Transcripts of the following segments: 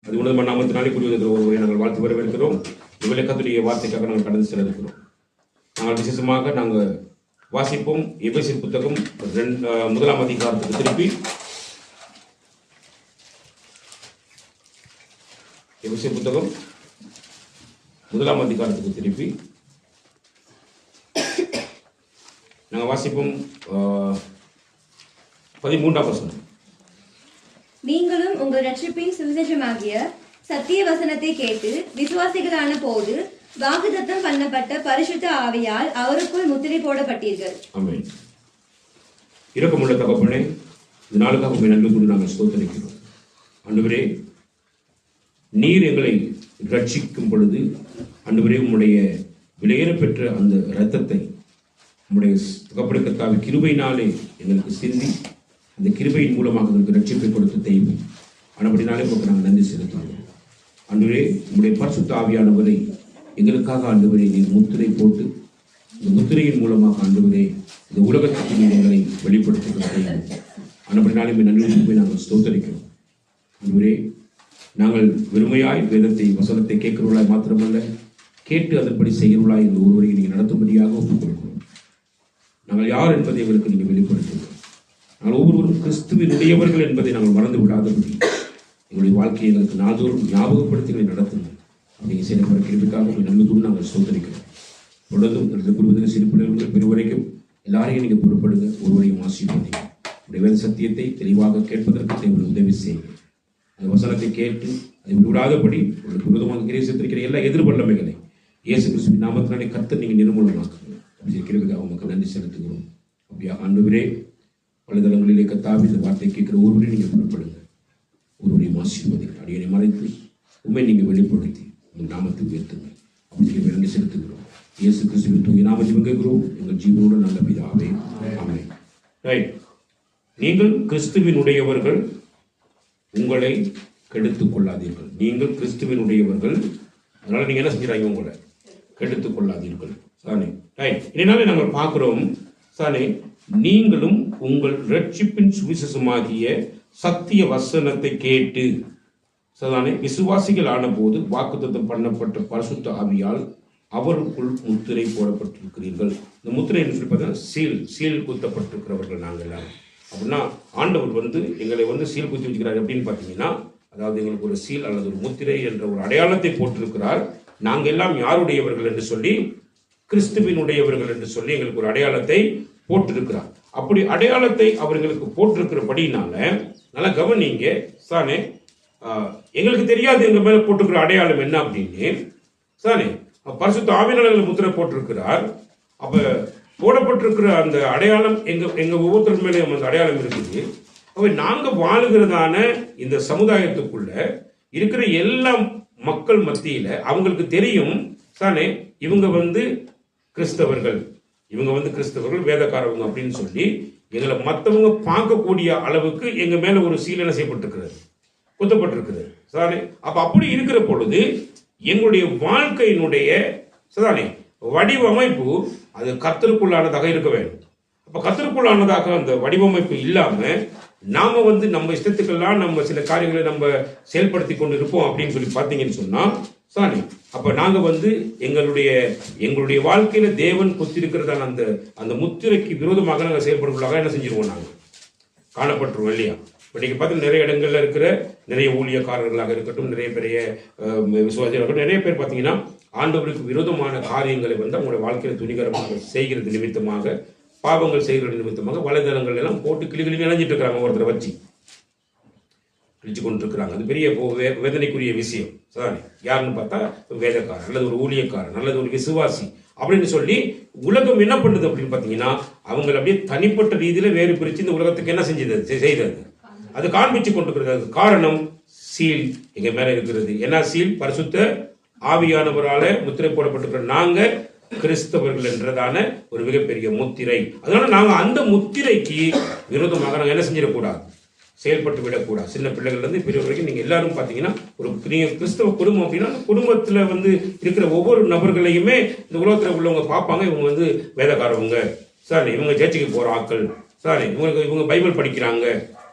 அது உணர்வு நாமத்தினாலே கூறியிருக்கிற ஒருவரை நாங்கள் வாழ்த்து வரவேற்கிறோம். இவ்விலக்கத்துடைய வார்த்தைக்காக நாங்கள் கடந்து செல்ல இருக்கிறோம். நாங்கள் விசேஷமாக நாங்கள் வாசிப்போம். எபேசியர் புத்தகம் 1ஆம் அதிகாரத்துக்கு திருப்பி எபேசியர் புத்தகம் 1ஆம் அதிகாரத்துக்கு திருப்பி நாங்கள் வாசிப்போம் 13ஆம் வசனம். நீங்களும் உங்கள் ரட்சிப்பின் சுவிசேஷமாகிய சத்திய வசனத்தை கேட்டு விசுவாசிகளான போது வாக்குத்தத்தம் பண்ணப்பட்ட பரிசுத்த ஆவியால் அவருக்குள் முத்திரை போடப்பட்டீர்கள். ஆமென். இரக்கமுள்ள தகப்பனே, இந்த நாளுக்காக உம்மை நன்றி கூறி நாங்கள் ஸ்தோத்திரிக்கிறோம். ஆண்டவரே, நீர் எங்களை ரட்சிக்கும் பொழுது ஆண்டவரே உம்முடைய விலையேற பெற்ற அந்த இரத்தத்தை உம்முடைய தகப்பனை கர்த்தாவே கிருபையினாலே எங்களுக்கு சிந்தி அந்த கிருபையின் மூலமாக எங்களுக்கு ரட்சிப்பை கொடுத்த தெய்வம். ஆனபடினாலே உங்களுக்கு நாங்கள் நன்றி செலுத்துகிறோம். ஆண்டவரே, உம்முடைய பரிசுத்த ஆவியானவரை எங்களுக்காக ஆண்டவரே நீர் முத்திரை போட்டு இந்த முத்திரையின் மூலமாக ஆண்டவரே இந்த உலகத்துக்கு நீர் எங்களை வெளிப்படுத்துகிற தெய்வம். ஆனபடினாலே நன்றி நாங்கள் ஸ்தோத்தரிக்கிறோம். ஆண்டவரே, நாங்கள் வெறுமையாய் வேதத்தை வசனத்தை கேட்கிறவர்களாய் மாத்திரமல்ல, கேட்டு அதன்படி செய்கிறவர்களாய் இந்த ஒருவரை நீங்கள் நடத்தும்படியாக ஒப்புக்கொள்கிறோம். நாங்கள் யார் என்பதை எங்களுக்கு நீங்கள் வெளிப்படுத்துகிறோம். நாங்கள் ஒவ்வொருவரும் கிறிஸ்துவினுடையவர்கள் என்பதை நாங்கள் மறந்து விடாதபடி எங்களுடைய வாழ்க்கையை எங்களுக்கு நாள்தோறும் ஞாபகப்படுத்தி நடத்துங்கள். நீங்கள் செய்யப்படுற கிருபைக்காக நன்மைக்குள் நாங்கள் சோதரிக்கிறோம். தொடர்ந்தும் குடும்பத்தில் சிறு பிள்ளைகள் பெருவரைக்கும் எல்லாரையும் நீங்கள் பொறுப்படுங்க. ஒருவரையும் ஆசீர்வதிங்க. உடைய வேத சத்தியத்தை தெளிவாக கேட்பதற்கு தேவை உதவி செய்யுங்க. அந்த வசனத்தை கேட்டு அதை விடாதபடி உங்களுக்கு விரோதமாக கிரேசத்திருக்கிற எல்லா எதிர்வல்லமைகளை இயேசு கிறிஸ்துவின் நாமத்தினாலே கர்த்தர் நீங்கள் நிர்மூலமாக்குங்க. அப்படி கிருபைக்காக உங்களுக்கு நன்றி செலுத்துகிறோம். அப்படியா ஆண்டவரே, பலதளங்களிலே கர்த்தாவே இந்த வார்த்தை கேட்கிற ஒருவரை நீங்கள் பொறுப்படுங்க. ஒருவரையும் ஆசீர்வதிங்க. அடியனை மறைத்து உண்மை நீங்கள் வெளிப்படுத்தி உங்கள் நாமத்தை உயர்த்துங்க. அப்படி நன்றி செலுத்துகிறோம். இயேசு கிறிஸ்துவின் தூய நாமத்தில் கேட்கிறோம் எங்கள் ஜீவனோடு நல்ல பிதாவே. ஆமென். ரைட். நீங்கள் கிறிஸ்துவினுடையவர்கள், உங்களை கெடுத்துக் கொள்ளாதீர்கள். நீங்கள் கிறிஸ்துவினுடையவர்கள், அதனால நீங்க என்ன செஞ்சுறாங்க? உங்களை கெடுத்துக் கொள்ளாதீர்கள். Sanae right. இதனால நாங்கள் பார்க்கிறோம் சானே, நீங்களும் உங்கள் ரட்சிப்பின் சுவிசேஷமாகிய சத்திய வசனத்தை கேட்டு சதானே விசுவாசிகள் ஆன போது வாக்குத்தத்தம் பண்ணப்பட்ட பரிசுத்த ஆவியால் அவருக்குள் முத்திரை போடப்பட்டிருக்கிறீர்கள். இந்த முத்திரை என்று சொல்லி பார்த்தீங்கன்னா சீல் குத்தப்பட்டிருக்கிறவர்கள் நாங்கள் எல்லாரும். அப்படின்னா ஆண்டவர் எங்களை சீல் குத்தி வச்சுக்கிறார். எப்படின்னு பார்த்தீங்கன்னா, அதாவது எங்களுக்கு ஒரு சீல் அல்லது ஒரு முத்திரை என்ற ஒரு அடையாளத்தை போட்டிருக்கிறார். நாங்கள் எல்லாம் யாருடையவர்கள் என்று சொல்லி, கிறிஸ்துவினுடையவர்கள் என்று சொல்லி எங்களுக்கு ஒரு அடையாளத்தை போட்டிருக்கிறார். அப்படி அடையாளத்தை அவர் எங்களுக்கு போட்டிருக்கிறபடினால நல்லா கவனிங்க சானே, எங்களுக்கு தெரியாது எங்க மேல போட்டிருக்கிற அடையாளம் என்ன அப்படின்னு சானே. பரிசுத்த ஆவியானவர் முத்திரை போட்டிருக்கிறார். அப்ப போடப்பட்டிருக்கிற அந்த அடையாளம் எங்க ஒவ்வொருத்தர் மேலேயும் அந்த அடையாளம் இருக்குது. அப்ப நாங்க வாழுகிறதான இந்த சமுதாயத்துக்குள்ள இருக்கிற எல்லா மக்கள் மத்தியில அவங்களுக்கு தெரியும் தானே, இவங்க கிறிஸ்தவர்கள், கிறிஸ்தவர்கள் வேதக்காரவங்க அப்படின்னு சொல்லி எங்களை மற்றவங்க பார்க்கக்கூடிய அளவுக்கு எங்க மேல ஒரு சீலனை செய்யப்பட்டிருக்கிறது, குத்தப்பட்டிருக்கிறது சானே. அப்ப அப்படி இருக்கிற பொழுது எங்களுடைய வாழ்க்கையினுடைய சதானே வடிவமைப்பு அது கர்த்தருக்குள்ளானதாக இருக்க வேண்டும். அப்ப கர்த்தருக்குள்ளானதாக அந்த வடிவமைப்பு இல்லாம நாம நம்ம இஷ்டத்துக்கெல்லாம் நம்ம சில காரியங்களை நம்ம செயல்படுத்தி கொண்டு இருப்போம் அப்படின்னு சொல்லி பார்த்தீங்கன்னு சொன்னா சானி, அப்ப நாங்க எங்களுடைய வாழ்க்கையில தேவன் கொத்திருக்கிறதான அந்த முத்திரைக்கு விரோதமாக நாங்கள் செயல்படுவதாக என்ன செஞ்சிருவோம், நாங்க காணப்பட்டுருவோம் இல்லையா? இன்னைக்கு பார்த்தீங்கன்னா நிறைய இடங்கள்ல இருக்கிற நிறைய ஊழியக்காரர்களாக இருக்கட்டும், நிறைய பெரிய விசுவாசிகள் இருக்கட்டும், நிறைய பேர் பார்த்தீங்கன்னா ஆண்டவருக்கு விரோதமான காரியங்களை அவங்களுடைய வாழ்க்கையில துணிகரமாக செய்கிறது நிமித்தமாக, பாவங்கள் செய்கிறது நிமித்தமாக வலைதளங்கள் எல்லாம் போட்டு கிளிகளில் இணைஞ்சிட்டு இருக்கிறாங்க. ஒருத்தரை வச்சு அழிச்சு கொண்டு இருக்கிறாங்க. அது பெரிய வேதனைக்குரிய விஷயம். சாரி, யாருன்னு பார்த்தா வேதக்காரன் அல்லது ஒரு ஊழியக்காரன் அல்லது ஒரு விசுவாசி அப்படின்னு சொல்லி உலகம் என்ன பண்ணுது அப்படின்னு பார்த்தீங்கன்னா, அவங்களை அப்படியே தனிப்பட்ட ரீதியில வேறு பிரிச்சு இந்த உலகத்துக்கு என்ன செய்தது அது காண்பிச்சு கொண்டிருக்கிறது. அதுக்கு காரணம் சீல் எங்க மேல இருக்கிறது. என்ன சீல்? பரிசுத்த ஆவியானவரால முத்திரை போடப்பட்டிருக்கிற நாங்க கிறிஸ்தவர்கள் என்றதான ஒரு மிகப்பெரிய முத்திரை. அதனால நாங்க அந்த முத்திரைக்கு விரோதமாக நாங்க என்ன செஞ்சிடக்கூடாது, செயல்பட்டு விடக்கூடாது. சின்ன பிள்ளைகள் இருந்து பெரிய வரைக்கும் நீங்க எல்லாரும் பாத்தீங்கன்னா ஒரு கிறிஸ்தவ குடும்பம் அப்படின்னா குடும்பத்துல இருக்கிற ஒவ்வொரு நபர்களையுமே இந்த உலகத்துல உள்ளவங்க பார்ப்பாங்க. இவங்க வேதக்காரவங்க சார், இவங்க சேர்ச்சுக்கு போற ஆட்கள் சார், இவங்க பைபிள் படிக்கிறாங்க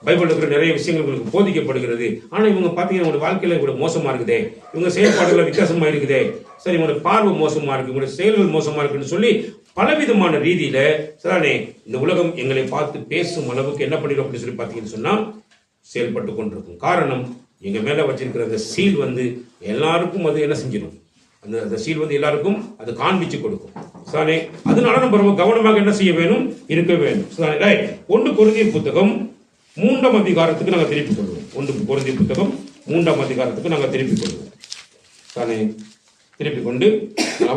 பைபிள் இருக்கிற நிறைய விஷயங்கள் உங்களுக்கு போதிக்கப்படுகிறது. ஆனா இவங்க பாத்தீங்கன்னா உங்களுடைய வாழ்க்கையில இவ்வளவு மோசமா இருக்குதே, இவங்க செயல்பாடுகள் வித்தியாசமா இருக்குதே, சரி உங்களுடைய பார்வை மோசமா இருக்கு, உங்களுடைய செயல்கள் மோசமா இருக்குன்னு சொல்லி பலவிதமான ரீதியில சரிதானே இந்த உலகம் எங்களை பார்த்து பேசும் அளவுக்கு என்ன பண்ணிடும் அப்படின்னு சொல்லி பாத்தீங்கன்னு சொன்னா செயல்பட்டு கொண்டிருக்கும். காரணம், எங்க மேல வச்சிருக்கிற அந்த சீல் எல்லாருக்கும் அது என்ன செஞ்சிடும், அந்த சீல் எல்லாருக்கும் அது காண்பிச்சு கொடுக்கும். சானே அதனால நம்ம ரொம்ப கவனமாக என்ன செய்ய வேணும், இருக்க வேண்டும். 1 கொரிந்தியர் புத்தகம் 3ஆம் அதிகாரத்துக்கு நாங்கள் திருப்பிக் கொள்வோம். 1 கொரிந்தியர் புத்தகம் 3ஆம் அதிகாரத்துக்கு நாங்கள் திருப்பிக் கொள்வோம். சானே திருப்பிக் கொண்டு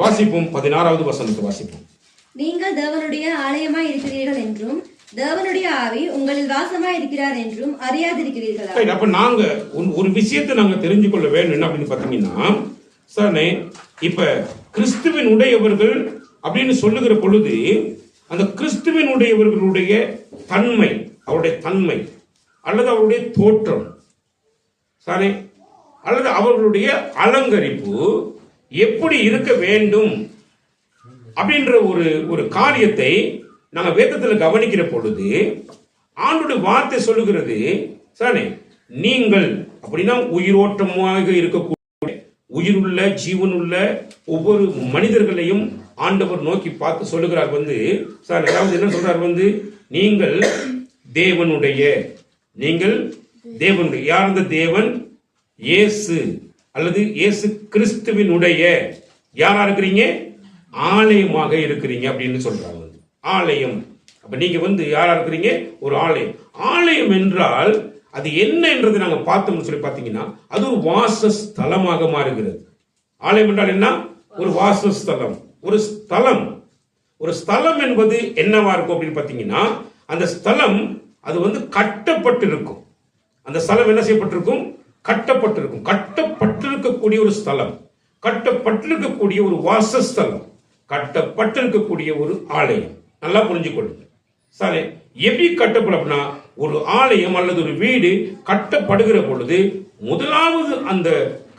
வாசிப்போம். 16வது வசனத்தை வாசிப்போம். நீங்கள் தேவனுடைய ஆலயமாய் இருக்கிறீர்கள் என்றும் தேவனுடைய ஆவி உங்களில் வாசமாய் இருக்கிறார் என்றும் அறியாதிருக்கிறீர்களா? அப்ப நாங்க ஒரு விஷயத்தை நாங்க தெரிஞ்சு கொள்ள வேண்டும். என்ன அப்படின்னு பாத்தீங்கன்னா, சானே இப்ப கிறிஸ்துவின் உடையவர்கள் அப்படின்னு சொல்லுகிற பொழுது அந்த கிறிஸ்துவின் உடையவர்களுடைய தன்மை, அவருடைய தன்மை அல்லது அவருடைய தோற்றம் சானே அல்லது அவர்களுடைய அலங்கரிப்பு எப்படி இருக்க வேண்டும் அப்படின்ற ஒரு காரியத்தை நாங்க வேதத்துல கவனிக்கிற பொழுது ஆண்டோட வார்த்தை சொல்லுகிறது சானே, நீங்கள் அப்படின்னா உயிரோட்டமாக இருக்கக்கூடிய உயிருள்ள ஜீவனுள்ள ஒவ்வொரு மனிதர்களையும் ஆண்டவர் நோக்கி பார்த்து சொல்லுகிறார் சார், அதாவது என்ன சொல்றார் நீங்கள் தேவனுடைய யார் அந்த தேவன்? இயேசு அல்லது இயேசு கிறிஸ்துவினுடைய யாரா இருக்கிறீங்க? ஆலயமாக இருக்கிறீங்க அப்படின்னு சொல்றாங்க. ஆலயம். அப்ப நீங்க யாரா இருக்கிறீங்க? ஒரு ஆலயம். ஆலயம் என்றால் அது என்ன என்றதை நாங்க பார்த்தோம்னு சொல்லி பாத்தீங்கன்னா அது ஒரு வாசஸ்தலமாக மாறுகிறது. ஆலயம் என்றால் என்ன? ஒரு வாசஸ்தலம், ஒரு ஸ்தலம். ஒரு ஸ்தலம் என்பது என்னவா இருக்கும் அப்படின்னு பாத்தீங்கன்னா அந்த ஸ்தலம் அது கட்டப்பட்டிருக்கும். அந்த ஸ்தலம் என்ன செய்யப்பட்டிருக்கும்? கட்டப்பட்டிருக்கும். கட்டப்பட்டிருக்கக்கூடிய ஒரு ஸ்தலம், கட்டப்பட்டிருக்கக்கூடிய ஒரு வாசஸ்தலம், கட்டப்பட்டிருக்கக்கூடிய ஒரு ஆலயம். நல்லா புரிஞ்சுக்கொள்ளுங்க. சரி, எப்படி கட்டப்படும்? ஒரு ஆலயம் அல்லது ஒரு வீடு கட்டப்படுகிற பொழுது முதலாவது அந்த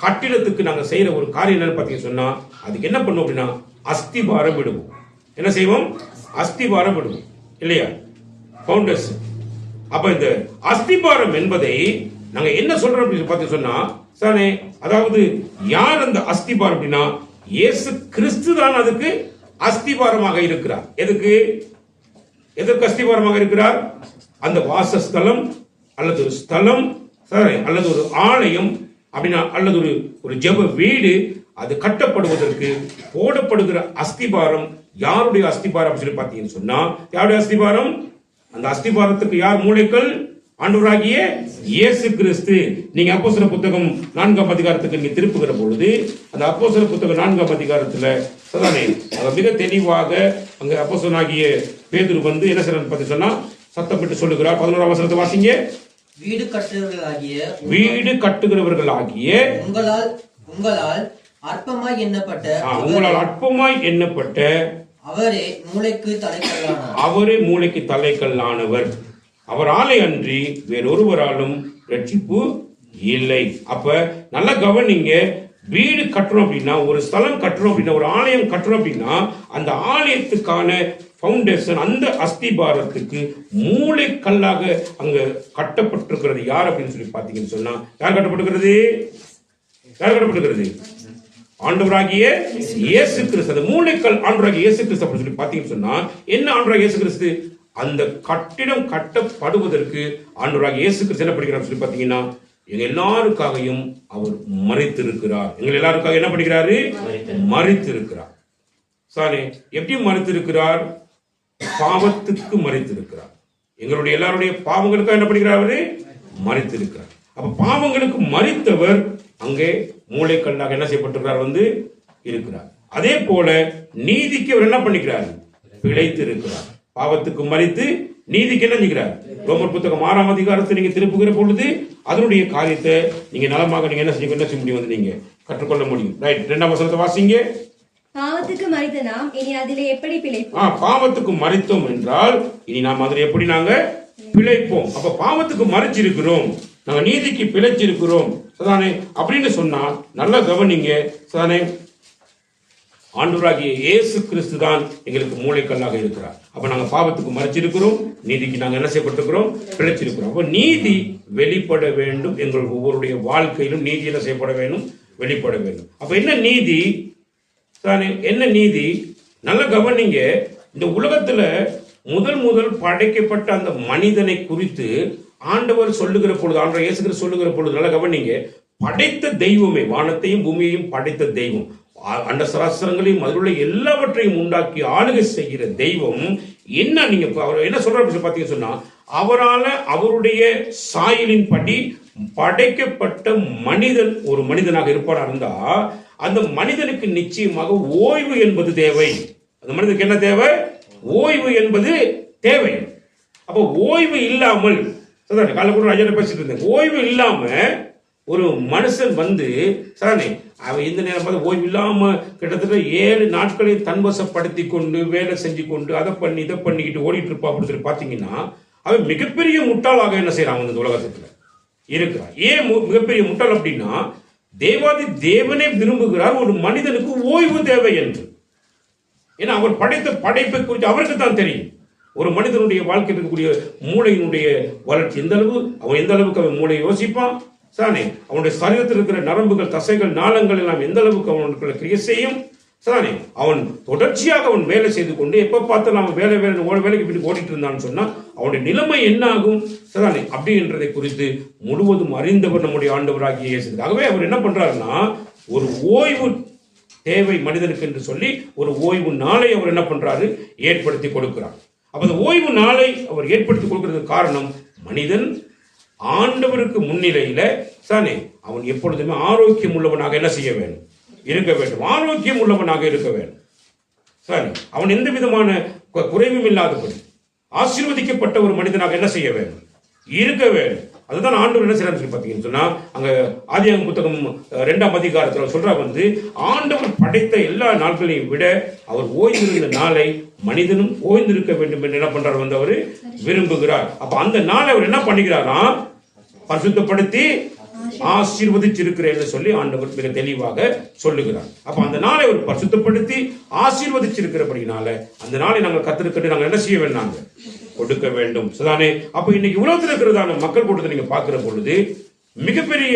கட்டிடத்துக்கு நாங்க செய்யற ஒரு காரியம் என்னன்னு பாத்தீங்கன்னா சொன்னா அதுக்கு என்ன பண்ணுவோம் அப்படின்னா அஸ்திபாரம் விடுவோம். என்ன செய்வோம்? அஸ்திபாரம் விடுவோம் இல்லையா? பவுண்டேஷன். அப்ப இந்த அஸ்திபாரம் என்பதை நாங்க என்ன சொல்றோம் அப்படின்னு பாத்தீங்கன்னா சொன்னா சானே, அதாவது யார் அந்த அஸ்திபாரம் அப்படின்னா இயேசு கிறிஸ்து தான் அதுக்கு அஸ்திபாரமாக இருக்கிறார். எதற்கு அஸ்திபாரமாக இருக்கிறார்? அந்த வாசஸ்தலம் அல்லது ஒரு ஸ்தலம் அல்லது ஒரு ஆலயம் அப்படின்னா அல்லது ஒரு ஜெப வீடு அது கட்டப்படுவதற்கு போடப்படுகிற அஸ்திபாரம் யாருடைய அஸ்திபாரம் சொல்லி பார்த்தீங்கன்னு சொன்னா யாருடைய அஸ்திபாரம்? அந்த அஸ்திபாரத்துக்கு யார் மூளைகள்? ஆண்டவராகிய இயேசு கிறிஸ்து. நீங்க அப்போஸ்தலர் புத்தகம் 4ஆம் அதிகாரத்துக்கு நீங்க திருப்புகிற பொழுது அந்த அப்போஸ்தலர் புத்தகம் 4ஆம் அதிகாரத்துல சதானே மிக தெளிவாக அங்க அப்போஸ்தலனாகிய பேதுரு என்ன செய்யறாரு பத்தி சொன்னா சத்தப்பட்டு சொல்லுகிறார். 11ஆம் வசனத்தை வாசிங்க. வீடு கட்டுகிறவர்களாகிய உங்களால் அற்பமாய் எண்ணப்பட்ட அவரே மூளைக்கு தலைக்கல்லானவர். அவராலே அன்றி வேறொருவராலும் ரட்சிப்பு இல்லை. அப்ப நல்லா கவனிங்க. வீடு கட்டுறோம் அப்படின்னா, ஒரு ஸ்தலம் கட்டுறோம் அப்படின்னா, ஒரு ஆலயம் கட்டுறோம் அப்படின்னா அந்த ஆலயத்துக்கான பவுண்டேஷன், அந்த அஸ்திபாரத்துக்கு மூளைக்கல்லாக அங்க கட்டப்பட்டிருக்கிறது யார் அப்படின்னு சொல்லி பாத்தீங்கன்னு சொன்னா யார் கட்டப்பட்டிருக்கிறது? ஆண்டவராகிய இயேசு கிறிஸ்து. அந்த மூளைக்கல் ஆண்டவராகிய இயேசு கிறிஸ்து அப்படின்னு சொல்லி பாத்தீங்கன்னு சொன்னா என்ன? ஆண்டவராகிய இயேசு கிறிஸ்து அந்த கட்டிடம் கட்டப்படுவதற்கு ஆண்டவராகிய இயேசு கிறிஸ்து என்ன படிக்கிறார் சொல்லி பாத்தீங்கன்னா எங்க எல்லாருக்காகவும் அவர் மரித்திருக்கிறார். எங்க எல்லாருக்காக என்ன படிக்கிறாரு? மரித்திருக்கிறார். சாரி, எப்படி மரித்திருக்கிறார்? பாவத்துக்கு மரித்திருக்கிறார். எங்களுடைய எல்லாருடைய பாவங்களுக்காக என்ன படிக்கிறார்? மரித்திருக்கிறார். அப்ப பாவங்களுக்கு மரித்தவர் அங்கே மூளைக்கல்லாக என்ன செய்யப்பட்டிருக்கிறார்? இருக்கிறார். அதே போல நீதிக்கு அவர் என்ன பண்ணிக்கிறார்? பிழைத்திருக்கிறார். பாவத்துக்கு மரித்து நீதிக்கு என்ன செய்கிறார்? ரோமர் புத்தகம் 6ஆம் அதிகாரத்தை நீங்க திருப்புகிற பொழுது அதனுடைய காரியத்தை நீங்க நலமாக நீங்க என்ன செய்ய முடியும்? நீங்க கற்றுக்கொள்ள முடியும். ரைட், 2ஆம் வசனத்தை வாசிங்க. பாவத்துக்கு மரித்த நாம் இனி அதிலே எப்படி பிழைப்போம்? பாவத்துக்கு மரித்தோம் என்றால் இனி நாம் அதில் எப்படி நாங்க பிழைப்போம். அப்ப பாவத்துக்கு மறைச்சிருக்கிறோம், நாங்க நீதிக்கு பிழைச்சிருக்கிறோம் சதானே அப்படின்னு சொன்னா நல்லா கவனிங்க சதானே. ஆண்டவராகிய இயேசு கிறிஸ்து தான் எங்களுக்கு மூளைக்கல்லாக இருக்கிறார். அப்ப நாங்க பாவத்துக்கு மறைச்சிருக்கிறோம், நீதிக்கு நாங்க என்ன செய்யப்பட்டிருக்கிறோம், பிழைச்சிருக்கிறோம். அப்ப நீதி வெளிப்பட வேண்டும். எங்கள் ஒவ்வொருடைய வாழ்க்கையிலும் நீதி என்ன செய்யப்பட வேண்டும், வெளிப்பட வேண்டும். அப்ப என்ன நீதி, என்ன நீதி? நல்ல கவனிங்க. இந்த உலகத்துல முதல் படைக்கப்பட்ட அந்த மனிதனை குறித்து ஆண்டவர் சொல்லுகிற பொழுது, ஆண்டவர் இயேசு கிறிஸ்து சொல்லுகிற பொழுது நல்ல கவனிங்க, படைத்த தெய்வமே, வானத்தையும் பூமியையும் படைத்த தெய்வம், அண்ட சராசரங்களையும் அதில் உள்ள எல்லாவற்றையும் உண்டாக்கி ஆளுகை செய்கிற தெய்வம் என்ன, நீங்க அவர் என்ன சொல்றாரு பார்த்தீங்கன்னு சொன்னா, அவரால் அவருடைய சாயலின் படி படைக்கப்பட்ட மனிதன் ஒரு மனிதனாக இருப்பாரா இருந்தா, அந்த மனிதனுக்கு நிச்சயமாக ஓய்வு என்பது தேவை. அந்த மனிதனுக்கு என்ன தேவை? ஓய்வு என்பது தேவை. அப்ப ஓய்வு இல்லாமல், காலை கூட ராஜா பேசிட்டு இருந்தேன், ஓய்வு இல்லாம ஒரு மனுஷன் வந்து சாதாரண அவன் இந்த நேரம் பார்த்து ஓய்வு இல்லாம கிட்டத்தட்ட 7 நாட்களை தன்வசப்படுத்தி கொண்டு வேலை செஞ்சு கொண்டு அதை பண்ணி இதை பண்ணிக்கிட்டு ஓடிட்டு இருப்பா அப்படின்னு சொல்லி பார்த்தீங்கன்னா, அவன் மிகப்பெரிய முட்டாளாக என்ன செய்யறான் இந்த உலகத்துல இருக்கிறான். ஏன் மிகப்பெரிய முட்டாள் அப்படின்னா, தேவாதி தேவனே விரும்புகிறார் ஒரு மனிதனுக்கு ஓய்வு தேவை என்று. ஏன்னா அவர் படைத்த படைப்பை குறித்து அவருக்கு தான் தெரியும். ஒரு மனிதனுடைய வாழ்க்கையில் இருக்கக்கூடிய மூளையினுடைய வளர்ச்சி எந்த அளவு, அவன் எந்த அளவுக்கு அவன் மூளை யோசிப்பான், சானே அவனுடைய சரீரத்தில் இருக்கிற நரம்புகள், தசைகள், நாளங்கள் எல்லாம் எந்த அளவுக்கு அவனுக்கு கிரியை செய்யும், சானே அவன் தொடர்ச்சியாக அவன் வேலை செய்து கொண்டு எப்ப பார்த்தாலும் அவன் வேலைக்கு போய் ஓடிட்டு இருந்தான்னு சொன்னா அவனுடைய நிலைமை என்ன ஆகும், சானே அப்படின்றதை குறித்து முழுவதும் அறிந்தவர் நம்முடைய ஆண்டவராகிய இயேசு. ஆகவே அவர் என்ன பண்றாருன்னா, ஒரு ஓய்வு தேவை மனிதனுக்கு என்று சொல்லி ஒரு ஓய்வு நாளை அவர் என்ன பண்றாரு, ஏற்படுத்தி கொடுக்கிறார். அப்ப அந்த ஓய்வு நாளை அவர் ஏற்படுத்தி கொடுக்கிறதுக்கு காரணம், மனிதன் ஆண்டவருக்கு முன்னிலையில சானே அவன் எப்பொழுதுமே ஆரோக்கியம் உள்ளவனாக என்ன செய்ய வேண்டும், இருக்க வேண்டும். ஆரோக்கியம் உள்ளவனாக இருக்க வேண்டும். சரி, அவன் எந்த விதமான குறைவும் இல்லாதபடி ஆசீர்வதிக்கப்பட்ட ஒரு மனிதனாக என்ன செய்ய வேண்டும், இருக்க வேண்டும். அதுதான் ஆண்டவர் என்ன செய்யறாரு பார்த்தீங்கன்னு சொன்னா, அங்க ஆதியாகமம் புத்தகம் 2ஆம் அதிகாரத்தில் சொல்றா வந்து, ஆண்டவர் படைத்த எல்லா நாட்களையும் விட அவர் ஓய்ந்திருந்த நாளை மனிதனும் ஓய்ந்திருக்க வேண்டும் என்று என்ன பண்றார் வந்து அவர் விரும்புகிறார். அப்ப அந்த நாளை அவர் என்ன பண்ணுகிறாரா, பரிசுத்தப்படுத்தி ஆசீர்வதிச்சிருக்கிறேன் என்று சொல்லி ஆண்டவர் மிக தெளிவாக சொல்லுகிறார். அப்ப அந்த நாளை அவர் பரிசுத்தப்படுத்தி ஆசீர்வதிச்சிருக்கிறபடினால அந்த நாளை நாங்கள் கத்திருக்கிட்டு நாங்கள் என்ன செய்ய வேண்டாங்க, கொடுக்க வேண்டும். சரிதானே? அப்ப இன்னைக்கு உலகத்தில் இருக்கிறதான மக்கள் கூட்டத்தை நீங்க பார்க்கிற பொழுது மிகப்பெரிய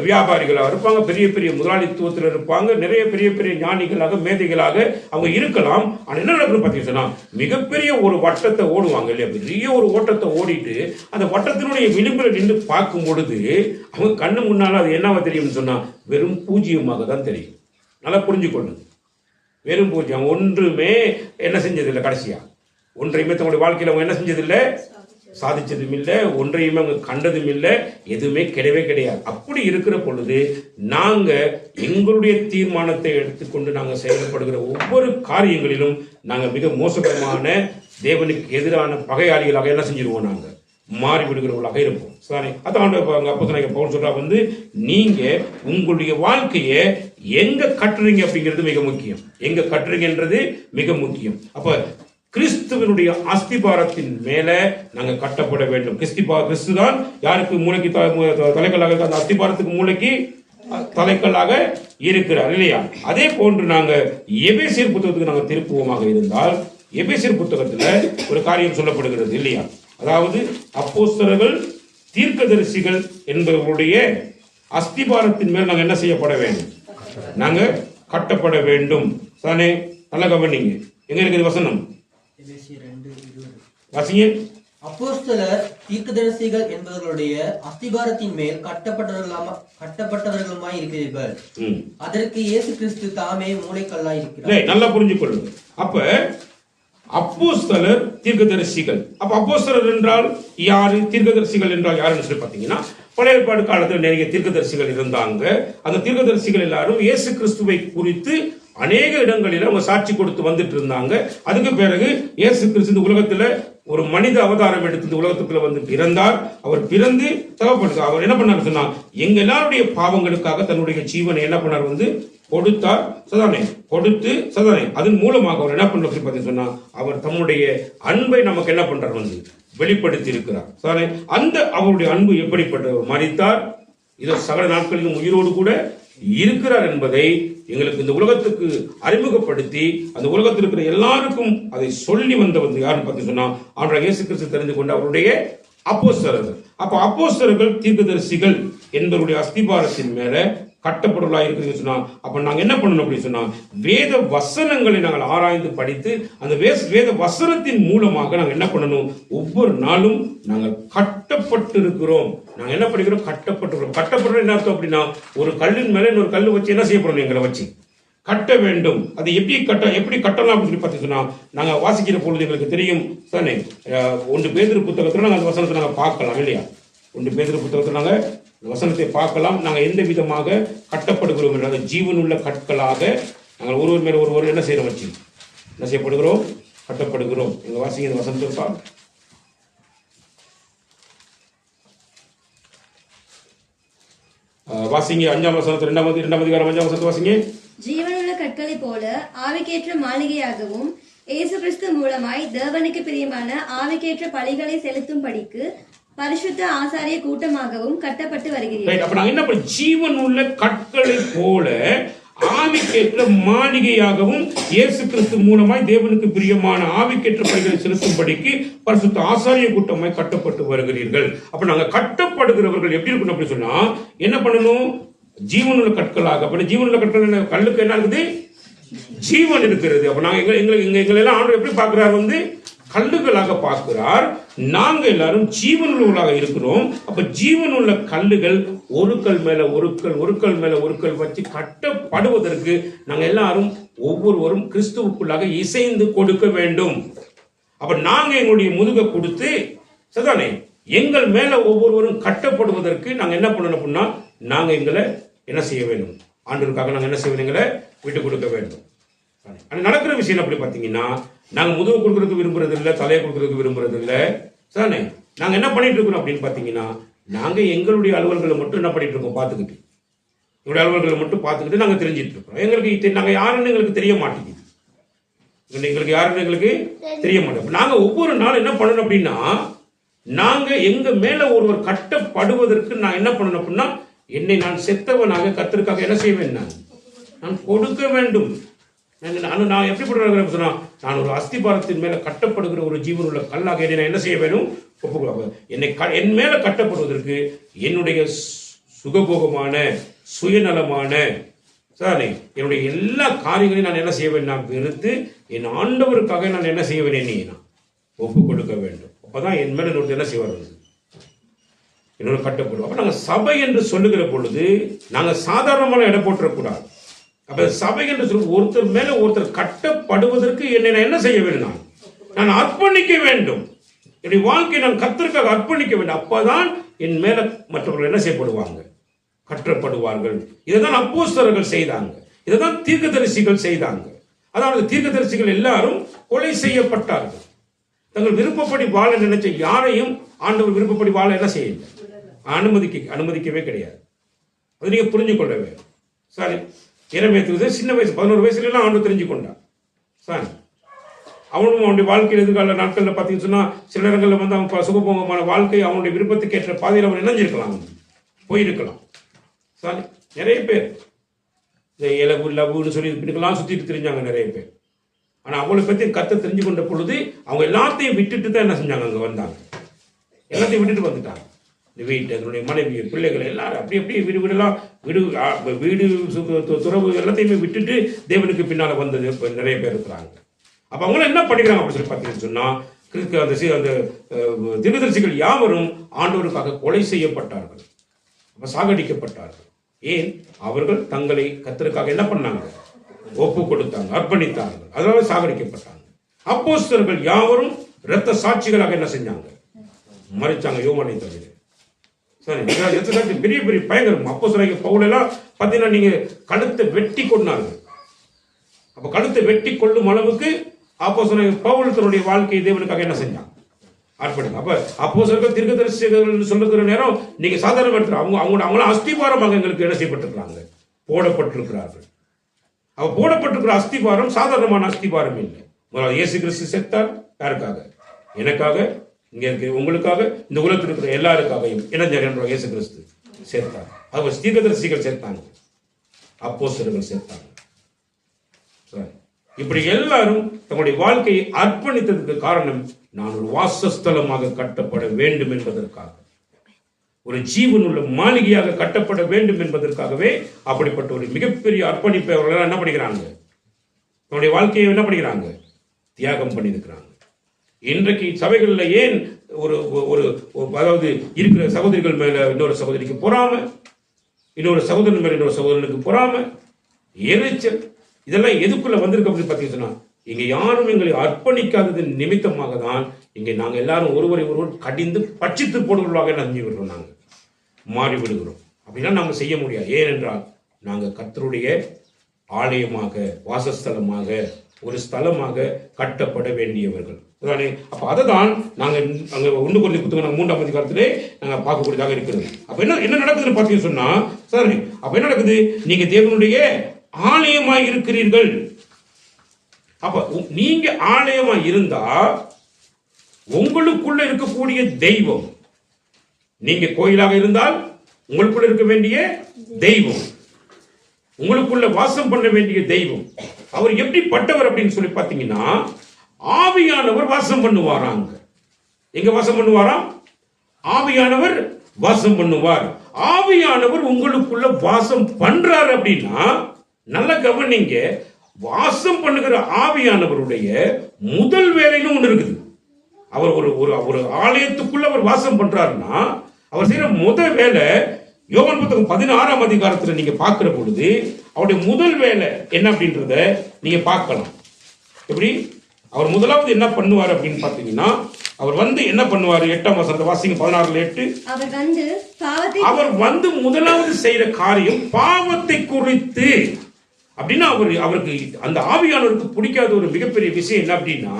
வியாபாரிகளாக இருப்பாங்க, பெரிய பெரிய முதலாளித்துவத்தில் இருப்பாங்க, நிறைய பெரிய பெரிய ஞானிகளாக மேதைகளாக அவங்க இருக்கலாம். ஆனால் என்ன நடக்குன்னு பார்த்தீங்கன்னா, மிகப்பெரிய ஒரு வட்டத்தை ஓடுவாங்க இல்லையா, பெரிய ஒரு ஓட்டத்தை ஓடிட்டு அந்த வட்டத்தினுடைய விளிம்பில் நின்று பார்க்கும் பொழுது அவங்க கண்ணு முன்னால அது என்னவா தெரியும்னு சொன்னா, வெறும் பூஜ்ஜியமாக தான் தெரியும். நல்லா புரிஞ்சுக்கொள்ளுங்க, வெறும் பூஜ்ஜியம். ஒன்றுமே என்ன செஞ்சதில்லை, கடைசியா ஒன்றையுமே தங்களுடைய வாழ்க்கையில் அவங்க என்ன செஞ்சதில்லை, சாதிச்சதும் இல்லை, ஒன்றையுமே அவங்க கண்டதும் இல்லை, எதுவுமே கிடையவே கிடையாது. அப்படி இருக்கிற பொழுது நாங்க எங்களுடைய தீர்மானத்தை எடுத்துக்கொண்டு நாங்கள் செயல்படுகிற ஒவ்வொரு காரியங்களிலும் நாங்கள் மிக மோசகரமான தேவனுக்கு எதிரான பகையாளிகளாக என்ன செஞ்சிருவோம், நாங்கள் மாறிவிடுகிறவர்களாக இருப்போம். சரி, அதான் அப்போஸ்தலனாகிய பவுல் சொல்றா வந்து, நீங்க உங்களுடைய வாழ்க்கையை எங்க கட்டுறீங்க அப்படிங்கிறது மிக முக்கியம். எங்க கட்டுறீங்கன்றது மிக முக்கியம். அப்ப கிறிஸ்துவனுடைய அஸ்திபாரத்தின் மேல நாங்க கட்டப்பட வேண்டும். கிறிஸ்து தான் யாருக்கு மூளைக்கு தலைக்கல்லாக இருக்க, அந்த அஸ்திபாரத்துக்கு மூளைக்கு தலைக்கல்லாக இருக்கிறார் இல்லையா? அதே போன்று நாங்க எபேசியர் புத்தகத்துக்கு நாங்க திருப்புவமாக இருந்தால், எபேசியர் புத்தகத்துல ஒரு காரியம் சொல்லப்படுகிறது இல்லையா? அதாவது அப்போஸ்தலர்கள் தீர்க்கதரிசிகள் என்பவருடைய அஸ்திபாரத்தின் மேல் நாங்க என்ன செய்யப்பட வேண்டும், நாங்க கட்டப்பட வேண்டும். தானே? நல்ல கவனிங்க, எங்க இருக்குது வசனம் வாசிங்க. அப்போஸ்தலர் தீர்க்கதரிசிகள் என்பவர்களுடைய அஸ்திபாரத்தின் மேல் கட்டப்பட்டவர்களுமாய் இருக்கிறீர்கள், அதற்கு இயேசு கிறிஸ்து தாமே மூளைக்கல்லாய் இருக்கிறார். நல்லா புரிஞ்சுக்கொள்ளுங்க. அப்ப அப்போஸ்தலர் தீர்க்கதரிசிகள், அப்ப அப்போஸ்தலர் என்றால் யாரு, தீர்க்கதரிசிகள் என்றால் யாருன்னு சொல்லி பார்த்தீங்கன்னா, பழைய ஏற்பாடு காலத்தில் நிறைய தீர்க்கதரிசிகள் இருந்தாங்க. அந்த தீர்க்கதரிசிகள் எல்லாரும் இயேசு கிறிஸ்துவை குறித்து அநேக இடங்களில் அவங்க சாட்சி கொடுத்து வந்துட்டு இருந்தாங்க. அதுக்கு பிறகு இயேசு கிறிஸ்து இந்த உலகத்துல ஒரு மனித அவதாரம் எடுத்து இந்த உலகத்துக்குள்ள வந்து பிறந்தார். அவர் பிறந்து தகப்படுத்த அவர் என்ன பண்ணார் சொன்னா, எங்க எல்லாருடைய பாவங்களுக்காக தன்னுடைய ஜீவனை என்ன பண்ணார் வந்து கொடுத்தார். சதானே கொடுத்து சதானே அதன் மூலமாக அவர் என்ன பண்றாரு பார்த்தீங்கன்னா சொன்னா, அவர் தம்முடைய அன்பை நமக்கு என்ன பண்றார் வந்து வெளிப்படுத்தி இருக்கிறார். சதானே அந்த அவருடைய அன்பு எப்படிப்பட்ட, மரித்தார், இதோ சகல நாட்களிலும் உயிரோடு கூட இருக்கிறார் என்பதை எங்களுக்கு இந்த உலகத்துக்கு அறிமுகப்படுத்தி அந்த உலகத்தில் இருக்கிற எல்லாருக்கும் அதை சொல்லி வந்தவர் யாருன்னு பார்த்து சொன்னா ஆண்டவராகிய இயேசு கிறிஸ்து தெரிந்து கொண்ட அவருடைய அப்போஸ்தலர்கள். அப்ப அப்போஸ்தலர்கள் தீர்க்கதரிசிகள் என்பவருடைய அஸ்திபாரத்தின் மேல கட்டப்படுவதா இருக்குதுன்னு சொன்னா அப்ப நாங்க என்ன பண்ணணும் அப்படின்னு சொன்னா வேத வசனங்களை நாங்கள் ஆராய்ந்து படித்து அந்த வேத வசனத்தின் மூலமாக நாங்கள் என்ன பண்ணணும், ஒவ்வொரு நாளும் நாங்கள் கட்டப்பட்டு இருக்கிறோம். நாங்கள் என்ன படிக்கிறோம், கட்டப்பட்டுக்கிறோம். கட்டப்படுறோம் என்ன அர்த்தம் அப்படின்னா ஒரு கல்லின் மேல இன்னொரு கல்லு வச்சு என்ன செய்யப்படணும், எங்களை வச்சு கட்ட வேண்டும். அது எப்படி கட்டலாம் அப்படின்னு சொல்லி பார்த்தீங்கன்னா நாங்கள் வாசிக்கிற பொழுது எங்களுக்கு தெரியும் தானே. 1 பேதுரு புத்தகத்தில் நாங்கள் அந்த வசனத்தை நாங்கள் பார்க்கலாம் இல்லையா. 1 பேதுரு புத்தகத்தில் நாங்கள் வசனத்தை பார்க்கலாம். நாங்கள் எந்த விதமாக கட்டப்படுகிறோம் என்றால் ஜீவனுள்ள கற்களாக நாங்கள் ஒருவர் மேல ஒருவர் என்ன செய்யறோம் வச்சு என்ன செய்யப்படுகிறோம், கட்டப்படுகிறோம். எங்க வாசிங்க இந்த வசனத்தை வாசிங்க 5ஆம் வசனத்தை 2ஆம் அதிகாரம் 5ஆம் வசனத்தை வாசிங்க. ஜீவனுள்ள கற்களை போல ஆவிக்கேற்ற மாளிகையாகவும் இயேசு கிறிஸ்து மூலமாய் தேவனுக்கு பிரியமான ஆவிக்கேற்ற பலிகளை செலுத்தும் படிக்கு பரிசுத்த ஆசாரிய கூட்டமாகவும் கட்டப்பட்டு வருகிறீர்கள். அப்ப நாங்க என்ன பண்ண, ஜீவன் உள்ள கற்களை போல ஆவிக்கேற்ற மாளிகையாகவும் இயேசு கிறிஸ்து மூலமாய் தேவனுக்கு பிரியமான ஆவிக்கேற்ற பலிகளை செலுத்தும்படிக்கு பரிசுத்த ஆசாரிய கூட்டமாய் கட்டப்பட்டு வருகிறீர்கள். அப்ப நாங்க கட்டப்படுகிறவர்கள் எப்படி இருக்கணும் அப்படி சொன்னா என்ன பண்ணணும், ஜீவனுள்ள கற்களாக. அப்ப ஜீவனுள்ள கற்கள் கல்லுக்கு என்ன இருக்குது, ஜீவன் இருக்கிறது. அப்ப நாங்க எங்களை எல்லாம் ஆண்டவர் எப்படி பார்க்கிறார், கல்லுகளாக பார்க்கிறார். நாங்க எல்லாரும் ஜீவனுள்ளவர்களாக இருக்கிறோம். அப்ப ஜீவனுள்ள கல்லுகள் ஒரு கல் மேல ஒரு கல் மேல ஒரு கல் வச்சு கட்டப்படுவதற்கு நாங்க எல்லாரும் ஒவ்வொருவரும் கிறிஸ்துவுக்குள்ளாக இசைந்து கொடுக்க வேண்டும். அப்ப நாங்க எங்களுடைய முதுகை கொடுத்து சரிதானே எங்கள் மேல ஒவ்வொருவரும் கட்டப்படுவதற்கு நாங்க என்ன பண்ணணும் அப்படின்னா நாங்க எங்களை என்ன செய்ய வேண்டும், ஆண்டவருக்காக நாங்க என்ன செய்ய வேண்டும், எங்களை விட்டு கொடுக்க வேண்டும். நடக்கிற விஷயம் அப்படி பாத்தீங்கன்னா நாங்க முதுகு கொடுக்கறதுக்கு விரும்புறது இல்லை, தலையை கொடுக்கறதுக்கு விரும்புறது இல்லை. சரிதானே நாங்க என்ன பண்ணிட்டு இருக்கோம் அப்படின்னு பாத்தீங்கன்னா நாங்க எங்களுடைய அலுவல்களை மட்டும் என்ன பண்ணிட்டு இருக்கோம் பார்த்துக்கிட்டு, எங்களுடைய அலுவல்களை மட்டும் பார்த்துக்கிட்டு நாங்க தெரிஞ்சிட்டு இருக்கோம். எங்களுக்கு நாங்க யாருன்னு எங்களுக்கு தெரிய மாட்டேங்குது, எங்களுக்கு யாருன்னு எங்களுக்கு தெரிய மாட்டேங்குது. நாங்க ஒவ்வொரு நாள் என்ன பண்ணணும் அப்படின்னா நாங்க எங்க மேல ஒருவர் கட்டப்படுவதற்கு நான் என்ன பண்ணணும் அப்படின்னா என்னை நான் செத்தவனாக கர்த்தருக்காக என்ன செய்வேன், நான் கொடுக்க வேண்டும். நான் எப்படி சொன்னா நான் ஒரு அஸ்திபாரத்தின் மேல கட்டப்படுகிற ஒரு ஜீவனுள்ள கல்லாக என்னை என்ன செய்ய வேண்டும், என் மேல கட்டப்படுவதற்கு என்னுடைய சுகபோகமான சுயநலமான என்னுடைய எல்லா காரியங்களையும் நான் என்ன செய்வேன், நான் வெறுத்து என் ஆண்டவருக்காக நான் என்ன செய்வேன், என்னை நான் ஒப்பு கொடுக்க வேண்டும். அப்பதான் என் மேல என்ன செய்வார், என்னோட கட்டப்படும். அப்ப நாங்க சபை என்று சொல்லுகிற பொழுது நாங்க சாதாரணமான இடம் போட்டுறக்கூடாது. அப்ப சபை என்று சொல்லி ஒருத்தர் மேல ஒருத்தர் கட்டப்படுவதற்கு என்னை நான் என்ன செய்ய வேண்டும், நான் அர்ப்பணிக்க வேண்டும். என்னுடைய வாழ்க்கையை நான் கர்த்தருக்காக அர்ப்பணிக்க வேண்டும். அப்பதான் என் மேல மற்றவர்கள் என்ன செய்யப்படுவாங்க, கட்டப்படுவார்கள். இதைதான் அப்போஸ்தலர்கள் செய்தாங்க, இதைதான் தீர்க்கதரிசிகள் செய்தாங்க. அதாவது தீர்க்கதரிசிகள் எல்லாரும் கொலை செய்யப்பட்டார்கள். தங்கள் விருப்பப்படி வாழ நினைச்ச யாரையும் ஆண்டவர் விருப்பப்படி வாழ என்ன செய்யல, அனுமதிக்கவே கிடையாது. அது நீங்க புரிஞ்சு கொள்ளவே. சாரி இறைமையத்துக்கு சின்ன வயசு 11 வயசுல எல்லாம் ஆண்டு தெரிஞ்சு கொண்டான். சாரி அவனும் அவனுடைய வாழ்க்கையில் எதிர்கால நாட்கள்ல பார்த்தீங்கன்னு சொன்னா சில இடங்கள்ல வந்து அவன் சுகபோகமான வாழ்க்கை அவனுடைய விருப்பத்துக்கு ஏற்ற பாதையில் அவன் இணைஞ்சிருக்கலாம், போயிருக்கலாம். சாரி நிறைய பேர் இந்த இலவு லவ்னு சொல்லி இப்படிக்கெல்லாம் சுத்திட்டு தெரிஞ்சாங்க நிறைய பேர். ஆனா அவளை பத்தி கர்த்தர் தெரிஞ்சு கொண்ட பொழுது அவங்க எல்லாத்தையும் விட்டுட்டு தான் என்ன செஞ்சாங்க, அங்க வந்தாங்க. எல்லாத்தையும் விட்டுட்டு வந்துட்டாங்க. இந்த வீட்டு அதனுடைய மனைவி பிள்ளைகள் எல்லாரும் அப்படி வீடு துறவு எல்லாத்தையுமே விட்டுட்டு தேவனுக்கு பின்னால வந்தது நிறைய பேர் இருக்கிறாங்க. அப்ப அவங்களும் என்ன பண்ணிக்கிறாங்க அப்படின்னு சொல்லி பார்த்தீங்கன்னு சொன்னா அந்த தீர்க்கதரிசிகள் யாவரும் ஆண்டவருக்காக கொலை செய்யப்பட்டார்கள், சாகடிக்கப்பட்டார்கள். ஏன், அவர்கள் தங்களை கர்த்தருக்காக என்ன பண்ணாங்க, ஒப்பு கொடுத்தாங்க, அர்ப்பணித்தார்கள், அதனால சாகடிக்கப்பட்டாங்க. அப்போஸ்தலர்கள் யாவரும் இரத்த சாட்சிகளாக என்ன செஞ்சாங்க, மறிச்சாங்க, யோவானை தவிர. சரி பெரிய பெரிய பயங்கரம். அப்போஸ்தலர்கள் பவுல் எல்லாம் பார்த்தீங்கன்னா நீங்க கழுத்தை வெட்டி கொண்டார்கள். அப்ப கழுத்தை வெட்டி கொள்ளும் அளவுக்கு அப்போஸ்தலர்கள் பவுல் தன்னுடைய வாழ்க்கையை தேவனுக்காக என்ன செஞ்சாங்க, அர்ப்பணிங்க. அப்ப அப்போஸ்தலர்கள் தீர்க்கதரிசிகள் சொல்லுகிற நேரம் நீங்க சாதாரண அவங்களும் அஸ்திபாரமாக எங்களுக்கு என்ன செய்யப்பட்டிருக்கிறாங்க, போடப்பட்டிருக்கிறார்கள். அவ போடப்பட்டிருக்கிற அஸ்திபாரம் சாதாரணமான அஸ்திபாரம் இல்லை. இயேசு கிறிஸ்து செத்தார் யாருக்காக, எனக்காக, இங்க இருக்க உங்களுக்காக, இந்த உலகத்தில் இருக்கிற எல்லாருக்காகவும் என்ன இயேசு கிறிஸ்து செத்தார். அவர் தீர்க்கதரிசிகள் சேர்த்தாங்க, அப்போஸ்தலர்கள் சேர்த்தாங்க. இப்படி எல்லாரும் தங்களுடைய வாழ்க்கையை அர்ப்பணித்ததற்கு காரணம், நான் ஒரு வாசஸ்தலமாக கட்டப்பட வேண்டும் என்பதற்காக, ஒரு ஜீவனுள்ள மாளிகையாக கட்டப்பட வேண்டும் என்பதற்காகவே அப்படிப்பட்ட ஒரு மிகப்பெரிய அர்ப்பணிப்பை அவர்கள் என்ன பண்ணிக்கிறாங்க, தன்னுடைய வாழ்க்கையை என்ன பண்ணிக்கிறாங்க, தியாகம் பண்ணியிருக்கிறாங்க. இன்றைக்கு சபைகளில் ஏன் ஒரு ஒரு அதாவது இருக்கிற சகோதரிகள் மேல இன்னொரு சகோதரிக்கு பொறாம, இன்னொரு சகோதரன் மேல இன்னொரு சகோதரனுக்கு பொறாம, எரிச்சல், இதெல்லாம் எதுக்குள்ள வந்திருக்கு அப்படின்னு பார்த்தீங்கன்னா, இங்க யாரும் எங்களை அர்ப்பணிக்காதது நிமித்தமாக தான் இங்கே நாங்கள் எல்லாரும் ஒருவரை ஒருவர் கடிந்து பட்சித்து போடுவதாக நம்பி விடுறோம், நாங்கள் மாறி விடுகிறோம். அப்படிலாம் நாங்கள் செய்ய முடியாது. ஏனென்றால் நாங்கள் கர்த்தருடைய ஆலயமாக, வாசஸ்தலமாக, ஒரு ஸ்தலமாக கட்டப்பட வேண்டியவர்கள். அப்ப அதை தான் நாங்கள் அங்கே 1 கொரிந்தியர் புத்தகம் 3ஆம் அதிகாரத்திலே நாங்கள் பார்க்கக்கூடியதாக இருக்கிறது. அப்ப என்ன நடக்குதுன்னு பார்த்தீங்கன்னு சொன்னா, சரி, அப்ப என்ன நடக்குது, நீங்க தேவனுடைய ஆலயமாய் இருக்கிறீர்கள். அப்ப நீங்க ஆலயமாய் இருந்தா உங்களுக்குள்ள இருக்கக்கூடிய தெய்வம், நீங்க கோயிலாக இருந்தால் உங்களுக்குள்ள இருக்க வேண்டிய தெய்வம், உங்களுக்குள்ள வாசம் பண்ண வேண்டிய தெய்வம், அவர் எப்படிப்பட்டவர் அப்படின்னு சொல்லி பார்த்தீங்கன்னா, ஆவியானவர் வாசம் பண்ணுவாராங்க. எங்க வாசம் பண்ணுவாராம்? ஆவியானவர் வாசம் பண்ணுவார். ஆவியானவர் உங்களுக்குள்ள வாசம் பண்றார் அப்படின்னா, நல்ல கவனிங்க, வாசம் பண்ணுகிற ஆவியானவருடைய முதல் வேலைன்னு ஒண்ணு இருக்குது. அவர் ஒரு ஆலயத்துக்குள்ள அவர் வாசம் பண்றாருன்னா, அவர் செய்யற முதல் வேலை, யோவான் புத்தகம் 16ஆம் அதிகாரத்தில் நீங்க பார்க்கிற பொழுது அவருடைய முதல் வேலை என்ன அப்படின்றத நீங்க பார்க்கலாம். எப்படி அவர் முதலாவது என்ன பண்ணுவார் அப்படின்னு பார்த்தீங்கன்னா, அவர் வந்து என்ன பண்ணுவார்? 8ஆம் வசனத்தை வாசிங்க, 16:8. அவர் வந்து முதலாவது செய்யற காரியம் பாவத்தை குறித்து. அப்படின்னா அவருக்கு அந்த ஆவியானவருக்கு பிடிக்காத ஒரு மிகப்பெரிய விஷயம் என்ன அப்படின்னா,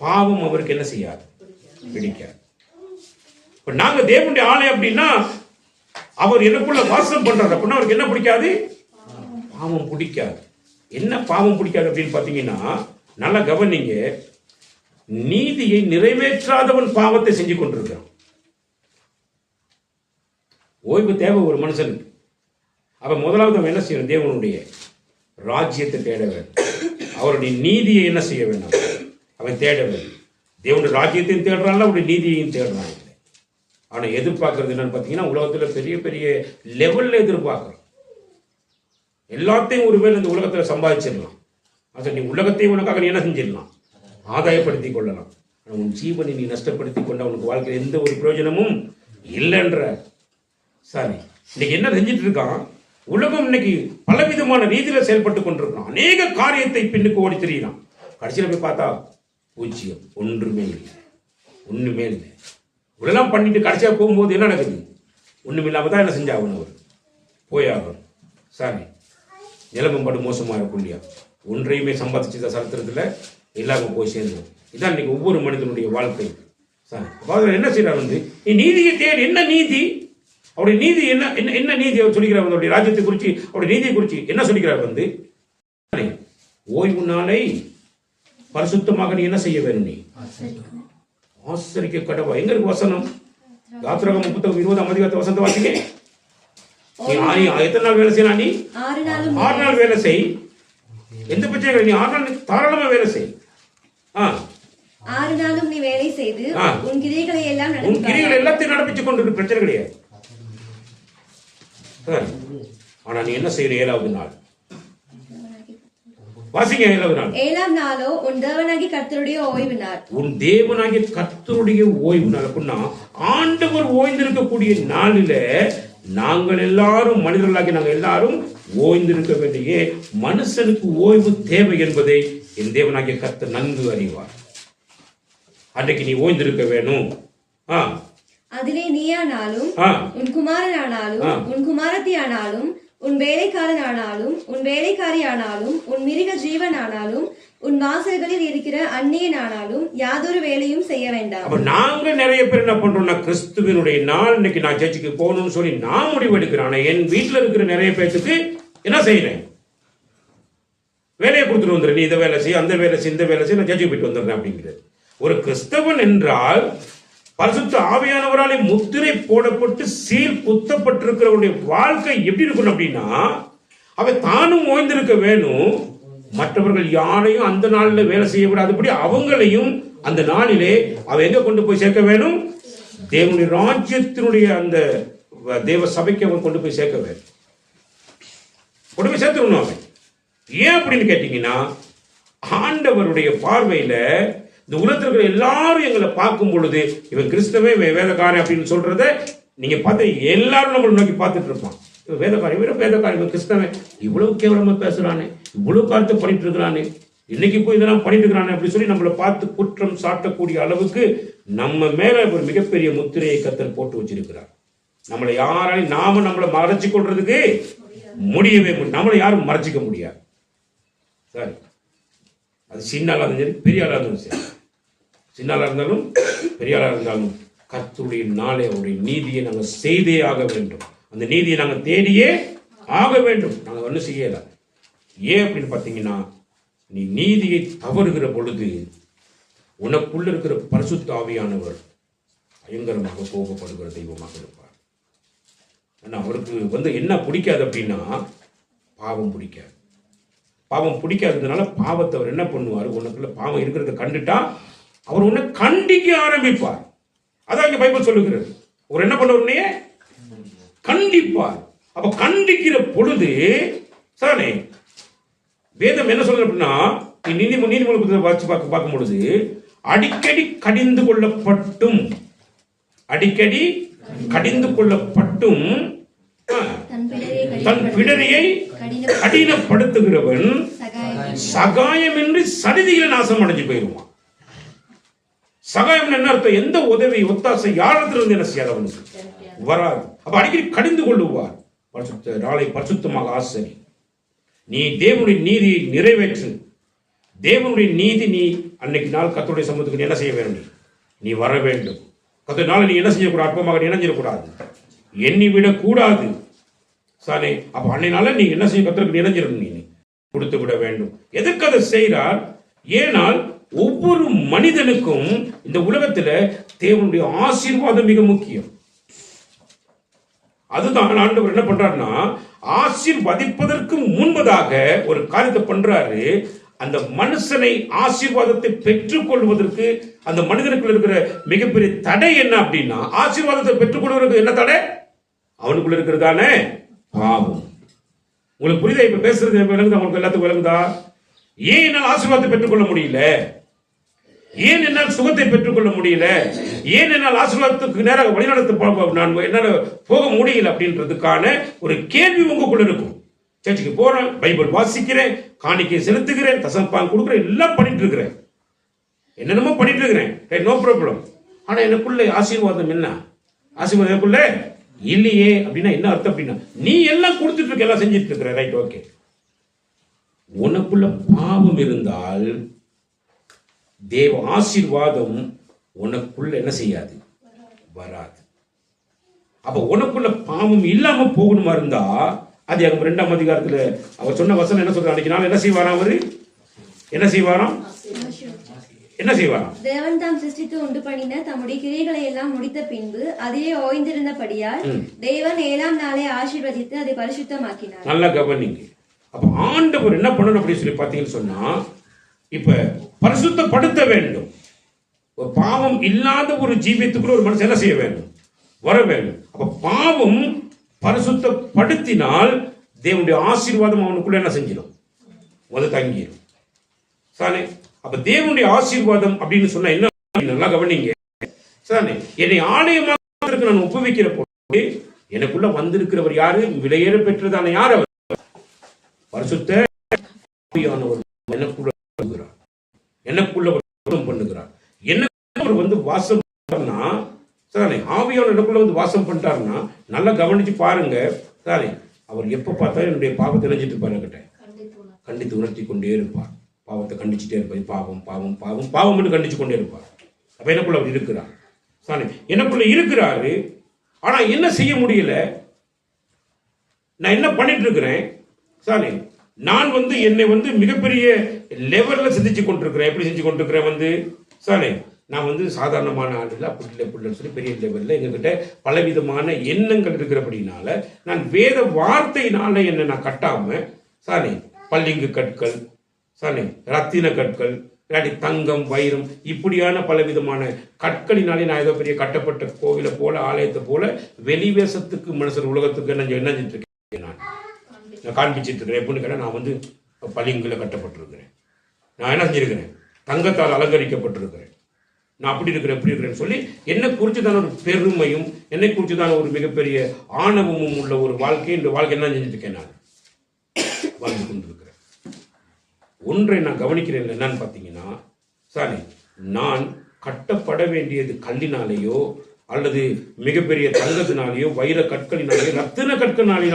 பாவம் அவருக்கு என்ன செய்யாது, பிடிக்காது. இப்ப நாங்க தேவனுடைய ஆலயம் அப்படின்னா, அவர் எனக்குள்ள வாசம் பண்றாரு அப்படின்னா அவருக்கு என்ன பிடிக்காது? பாவம் பிடிக்காது. என்ன பாவம் பிடிக்காது அப்படின்னு பாத்தீங்கன்னா, நல்லா கவனிங்க, நீதியை நிறைவேற்றாதவன் பாவத்தை செஞ்சு கொண்டிருக்கிறான். ஓய்வு தேவை ஒரு மனுஷனுக்கு. அப்ப முதலாவது அவன் என்ன செய்யணும்? தேவனுடைய ராஜ்யத்தை தேட வேண்டும், அவருடைய நீதியை என்ன செய்ய வேண்டும், அவன் தேட வேண்டும். தேவனுடைய ராஜ்யத்தையும் தேடுறான்ல, அவருடைய நீதியையும் தேடுறான். ஆனா எதிர்பார்க்கறது என்னன்னு பாத்தீங்கன்னா, உலகத்துல பெரிய பெரிய லெவல்ல எதிர்பார்க்கிறோம். எல்லாத்தையும் ஒருவேளை இந்த உலகத்துல சம்பாதிச்சிடலாம். அது நீ உலகத்தையும் உனக்காக நீ என்ன செஞ்சிடலாம், ஆதாயப்படுத்தி கொள்ளலாம். உன் ஜீவனை நீ நஷ்டப்படுத்தி கொண்ட உனக்கு வாழ்க்கையில் எந்த ஒரு பிரயோஜனமும் இல்லைன்ற. சரி, இன்னைக்கு என்ன செஞ்சிட்டு இருக்கான் உலகம்? இன்னைக்கு பலவிதமான ரீதியில செயல்பட்டு கொண்டிருக்கான். அநேக காரியத்தை பின்னுக்கு ஓடி திரியிறான். கடைசியில போய் பார்த்தா பூஜ்ஜியம், ஒன்றுமே இல்லை, ஒண்ணுமே இல்லை. இவ்வளெல்லாம் பண்ணிட்டு கடைசியா போகும்போது என்ன நடக்குது? ஒண்ணுமில்லாம தான் என்ன செஞ்சாகணும், அவர் போயாகணும். சரி, நிலமும் படு மோசமா இருக்கும் இல்லையா? ஒன்றையுமே சம்பாதிச்ச சரித்திரத்துல எல்லாரும் போய் சேர்ந்தோம். இதான் இன்னைக்கு ஒவ்வொரு மனிதனுடைய வாழ்க்கை. சரி, என்ன செய்யறாரு வந்து, நீ நீதியை தேடி. என்ன நீதி? அவருடைய நீதி என்ன? என்ன நீதி அவர் சொல்லிக்கிறார்? அவருடைய ராஜ்யத்தை குறித்து, அவருடைய நீதியை குறித்து என்ன சொல்லிக்கிறார் வந்து, ஓய்வு நாளை பரிசுத்தமாக நீ என்ன செய்ய வேணும், நீ ஆசரிக்க கடவா. எங்க இருக்கு வசனம்? யாத்திராகமம் 20ஆம் அதிகாரத்தை வசனத்தை வாசிங்க. நீ எத்தனை நாள் வேலை செய்யலாம்? நீ 6 நாள் வேலை செய். எந்த பிரச்சனை? நீ 6 நாள் தாராளமா வேலை செய். 6 நாளும் நீ வேலை செய்து உன் கிரியைகளை எல்லாத்தையும் நடப்பிச்சு கொண்டு பிரச்சனை கிடையாது. ஆனா நீ என்ன செய்யணும்? 7வது நாள் வாசிங்க. 7வது நாள், 7ஆம் நாளோ உன் தேவனாகிய கர்த்தருடைய ஓய்வு நாள். உன் தேவனாகிய கர்த்தருடைய ஓய்வு நாள் அப்படின்னா, ஆண்டவர் ஓய்ந்திருக்கக்கூடிய நாளில நாங்கள் எல்லாரும் மனிதர்களாகி நாங்கள் எல்லாரும் ஓய்ந்திருக்க வேண்டிய. மனுஷனுக்கு ஓய்வு தேவை என்பதை என் தேவனாகிய கர்த்தர் நன்கு அறிவார். அன்றைக்கு நீ ஓய்ந்திருக்க வேணும். அதிலே நீயானாலும் உன் குமாரனானாலும் உன் குமாரத்தி ஆனாலும் உன் வேலைக்காரன் ஆனாலும் உன் வேலைக்காரி ஆனாலும் உன் மிருக ஜீவன் ஆனாலும் உன் வாசல்களில் இருக்கிற அந்நியன் ஆனாலும் யாதொரு வேலையும் செய்ய வேண்டாம். அப்ப நாங்க நிறைய பேர் என்ன பண்றோம்னா, கிறிஸ்துவினுடைய நாள் இன்னைக்கு நான் சர்ச்சுக்கு போகணும்னு சொல்லி நான் முடிவெடுக்கிறேன். ஆனா என் வீட்டுல இருக்கிற நிறைய பேருக்கு என்ன செய்யறேன்? வேலையை கொடுத்துட்டு வந்துடுறேன். நீ இதை வேலை செய்ய, அந்த வேலை செய்ய, இந்த வேலை செய்ய, நான் சர்ச்சுக்கு போயிட்டு வந்துடுறேன் அப்படிங்கிறது. ஒரு கிறிஸ்தவன் என்றால் பரிசுத்த ஆவியானவராலே முத்திரை போடப்பட்டு சீல் குத்தப்பட்டிருக்கிறவருடைய வாழ்க்கை எப்படி இருக்கணும் அப்படின்னா, அவன் தானும் ஓய்ந்திருக்க வேணும், மற்றவர்கள் யாரையும் அந்த நாளில் வேலை செய்ய விடாதபடி அவங்களையும் அந்த நாளிலே அவன் எங்க கொண்டு போய் சேர்க்க வேணும்? தேவனுடைய ராஜ்யத்தினுடைய அந்த தேவ சபைக்கு அவன் கொண்டு போய் சேர்க்க வேணும், கொண்டு போய் சேர்த்துடணும் அவன். ஏன் அப்படின்னு கேட்டீங்கன்னா, ஆண்டவருடைய பார்வையில இந்த உலகத்தில் இருக்கிற எல்லாரும் எங்களை பார்க்கும் பொழுது இவன் கிறிஸ்தவே வேதக்காரன் அப்படின்னு சொல்றத நீங்க பார்த்து எல்லாரும் நம்மளை நோக்கி பார்த்துட்டு இருப்பான். இவன் வேதக்காரன், இவன் கிறிஸ்தவன், இவ்வளவு கேவலமா பேசுறானே, இவ்வளவு காலத்தை பண்ணிட்டு இருக்கிறானே, இன்னைக்கு போய் இதெல்லாம் பண்ணிட்டு இருக்கிறானே அப்படின்னு சொல்லி நம்மளை பார்த்து குற்றம் சாட்டக்கூடிய அளவுக்கு நம்ம மேல ஒரு மிகப்பெரிய முத்திரையை கர்த்தர் போட்டு வச்சிருக்கிறார். நம்மளை யாராலையும் நம்மளை மறைச்சு கொள்றதுக்கு முடியவே முடியும். நம்மளை யாரும் மறைச்சிக்க முடியாது. சரி, அது சின்ன ஆளா இருந்தாலும் சரி, பெரிய ஆளா இருந்தாலும் சரி, சின்ன ஆளா இருந்தாலும் பெரிய ஆளா இருந்தாலும் கர்த்தருடைய நாளை அவருடைய நீதியை நாங்கள் செய்தே ஆக வேண்டும். அந்த நீதியை நாங்கள் தேடியே ஆக வேண்டும். நாங்கள் ஒன்றும் செய்யல. ஏன் அப்படின்னு பார்த்தீங்கன்னா, நீ நீதியை தவறுகிற பொழுது உனக்குள்ள இருக்கிற பரிசுத்த ஆவியானவர் பயங்கரமாக கோபப்படுகிற தெய்வமாக இருப்பார். ஆனா அவருக்கு என்ன பிடிக்காது அப்படின்னா, பாவம் பிடிக்காது. பாவம் பிடிக்காததுனால பாவத்தை அவர் என்ன பண்ணுவார்? உனக்குள்ள பாவம் இருக்கிறத கண்டுட்டா அவர் உன்னை கண்டிக்க ஆரம்பிப்பார். அதான் இங்க பைபிள் சொல்லுகிறது. அவர் என்ன பண்ணுவார்? கண்டிப்பார். அப்ப கண்டிக்கிற பொழுது சானே வேதம் என்ன சொல்றது அப்படின்னா, நீதிமொழி வாசி பார்க்கும் பொழுது அடிக்கடி கடிந்து கொள்ளப்பட்டும் தன் பிடரியை கடினப்படுத்துகிறவன் சகாயமின்றி சடிதியில நாசம் அடைஞ்சு போயிருவான். சகாயம் என்ன அர்த்தம்? எந்த உதவி ஒத்தாசை யாரிடத்திலிருந்து என்ன செய்யாதவனுக்கு வராது. அப்ப அடிக்கடி கடிந்து கொள்ளுவார். நாளை பரிசுத்தமாக ஆசரி, நீ தேவனுடைய நீதியை நிறைவேற்று. தேவனுடைய நீதி நீ அன்னைக்கு நாள் கர்த்தருடைய சமூகத்துக்கு நீ என்ன செய்ய வேண்டும்? நீ வர வேண்டும். கர்த்தருடைய நாளை நீ என்ன செய்யக்கூடாது? அற்பமாக இணைஞ்சிடக்கூடாது, எண்ணி விடக்கூடாது. சானே அப்ப அன்னைனால நீ என்ன செய்ய? கர்த்தருக்கு இணைஞ்சிடணும், நீ கொடுத்து விட வேண்டும். எதற்கு அதை செய்கிறார்? ஏனால் ஒவ்வொரு மனிதனுக்கும் இந்த உலகத்துல தேவனுடைய ஆசீர்வாதம் மிக முக்கியம். அதுதான் ஆண்டவர் என்ன பண்றாருன்னா, ஆசீர்வதிப்பதற்கு முன்பதாக ஒரு காரியத்தை பண்றாரு. அந்த மனுஷனை ஆசீர்வாதத்தை பெற்றுக் கொள்வதற்கு அந்த மனிதனுக்குள்ள இருக்கிற மிகப்பெரிய தடை என்ன அப்படின்னா, ஆசீர்வாதத்தை பெற்றுக் கொள்வதற்கு என்ன தடை? அவனுக்குள்ள இருக்கிறதானே பாவம். உங்களுக்கு புரியுதா? இப்ப பேசுறது விளங்குதா? உங்களுக்கு எல்லாத்துக்கும் விளங்குதா? ஏன் என்னால் ஆசீர்வாதத்தை பெற்றுக்கொள்ள முடியல? ஏன் என்னால் சுகத்தை பெற்றுக்கொள்ள முடியல? ஏன் என்னால் ஆசீர்வாதத்துக்கு நேராக வழிநடத்த நான் என்னால் போக முடியல அப்படின்றதுக்கான ஒரு கேள்வி உங்களுக்குள்ள இருக்கும். சர்ச்சுக்கு போறேன், பைபிள் வாசிக்கிறேன், காணிக்கை செலுத்துகிறேன், தசம்பாங்க கொடுக்குறேன், எல்லாம் பண்ணிட்டு இருக்கிறேன், என்னென்னமோ பண்ணிட்டு இருக்கிறேன், நோ ப்ராப்ளம். ஆனா எனக்குள்ள ஆசீர்வாதம் என்ன? ஆசீர்வாதம் எனக்குள்ள இல்லையே. அப்படின்னா என்ன அர்த்தம்? அப்படின்னா நீ எல்லாம் கொடுத்துட்டு இருக்க, எல்லாம் செஞ்சுட்டு இருக்கிற, ரைட், ஓகே. உனக்குள்ள பாவம் இருந்தால் தேவ ஆசீர்வாதம் உனக்குள்ள என்ன செய்யாது? வராது. அப்ப உனக்குள்ள பாவம் இல்லாம போகணுமா இருந்தா, அது 2ஆம் அதிகாரத்துல அவர் சொன்ன வசனம் என்ன சொல்றாரு? அன்னைக்கு நாள் என்ன செய்வாராம்? அவரு என்ன செய்வாராம்? தேவன் தாம் சிருஷ்டித்து உண்டு பண்ணின தம்முடைய கிரியைகளை எல்லாம் முடித்த பின்பு அதிலே ஓய்ந்திருந்தபடியால் தேவன் 7ஆம் நாளை ஆசீர்வதித்து அதை பரிசுத்தமாக்கினார். நல்லா கவனிங்க. அப்ப ஆண்டவர் என்ன பண்ணணும் அப்படின்னு சொல்லி பாத்தீங்கன்னு சொன்னா, இப்ப பரிசுத்தப்படுத்த வேண்டும். ஒரு பாவம் இல்லாத ஒரு ஜீவியத்துக்குள்ள ஒரு மனுஷன் என்ன செய்ய வேண்டும்? வர வேண்டும். அப்ப பாவம் பரிசுத்தப்படுத்தினால் தேவனுடைய ஆசீர்வாதம் அவனுக்குள்ள என்ன செஞ்சிடும்? வந்து தங்கிடும். சானே அப்ப தேவனுடைய ஆசீர்வாதம் அப்படின்னு சொன்னா என்ன? நல்லா கவனிங்க. சானே என்னை ஆலயமாக நான் ஒப்புவிக்கிற போது எனக்குள்ள வந்திருக்கிறவர் யாரு? விலையேற பெற்றதான யார்? அவர் பரிசுத்த ஆவியானவர் எனக்குள்ள பண்ணுகிறார். என்ன வாசம் சானே ஆவியானவர் எனக்குள்ள வந்து வாசம் பண்ணிட்டாருன்னா நல்லா கவனிச்சு பாருங்க. சானே அவர் எப்ப பார்த்தாலும் என்னுடைய பாவத்தை நினைச்சிட்டு இருப்பாரு, கண்டித்து உணர்த்தி கொண்டே இருப்பார். பாவத்தை கண்டிச்சுட்டே இருப்பார். பாவம் பாவம் பாவம் பாவம் என்று கண்டிச்சு கொண்டே இருப்பார். அப்ப எனக்குள்ள அவர் இருக்கிறார். சானே எனக்குள்ள இருக்கிறாரு. ஆனா என்ன செய்ய முடியல? நான் என்ன பண்ணிட்டு இருக்கிறேன்? சானே நான் என்னை மிகப்பெரிய லெவல்ல சிந்திச்சு கொண்டிருக்கிறேன். எப்படி செஞ்சு கொண்டிருக்கிறேன்? சானே நான் வந்து சாதாரணமான ஆள் இல்லை, அப்படி இல்லை இப்படின்னு சொல்லி பெரிய லெவலில் எங்ககிட்ட பலவிதமான எண்ணங்கள் இருக்கிறபடினால நான் வேத வார்த்தையினால என்னை நான் கட்டாமல் சாரி பல்லிங்கு கற்கள் சாரி ரத்தின கற்கள் இல்லாட்டி தங்கம் வைரம் இப்படியான பலவிதமான கற்களினாலே நான் ஏதோ பெரிய கட்டப்பட்ட கோவிலை போல ஆலயத்தை போல வெளிவேசத்துக்கு மனுஷர் உலகத்துக்கு என்ன செஞ்சுட்டு இருக்கேன், நான் காண்பிச்சிட்டு இருக்கிறேன். எப்படின்னு கேட்டால் நான் வந்து பளிங்குல கட்டப்பட்டிருக்கிறேன், நான் என்ன செஞ்சிருக்கிறேன், தங்கத்தால் அலங்கரிக்கப்பட்டிருக்கிறேன், நான் அப்படி இருக்கிறேன் எப்படி இருக்கிறேன்னு சொல்லி என்னை குறித்து தான ஒரு பெருமையும் என்னை குறித்து தான ஒரு மிகப்பெரிய ஆணவமும் உள்ள ஒரு வாழ்க்கை. இந்த வாழ்க்கை என்ன செஞ்சுட்டு இருக்கேன், நான் வாழ்ந்து கொண்டிருக்கிறேன். ஒன்றை நான் கவனிக்கிறேன் என்னன்னு பார்த்தீங்கன்னா, சாரி நான் கட்டப்பட வேண்டியது கல்லினாலேயோ அல்லது மிகப்பெரிய தங்கத்தினாலேயோ வைர கற்களினாலேயோ ரத்தின கற்களினாலே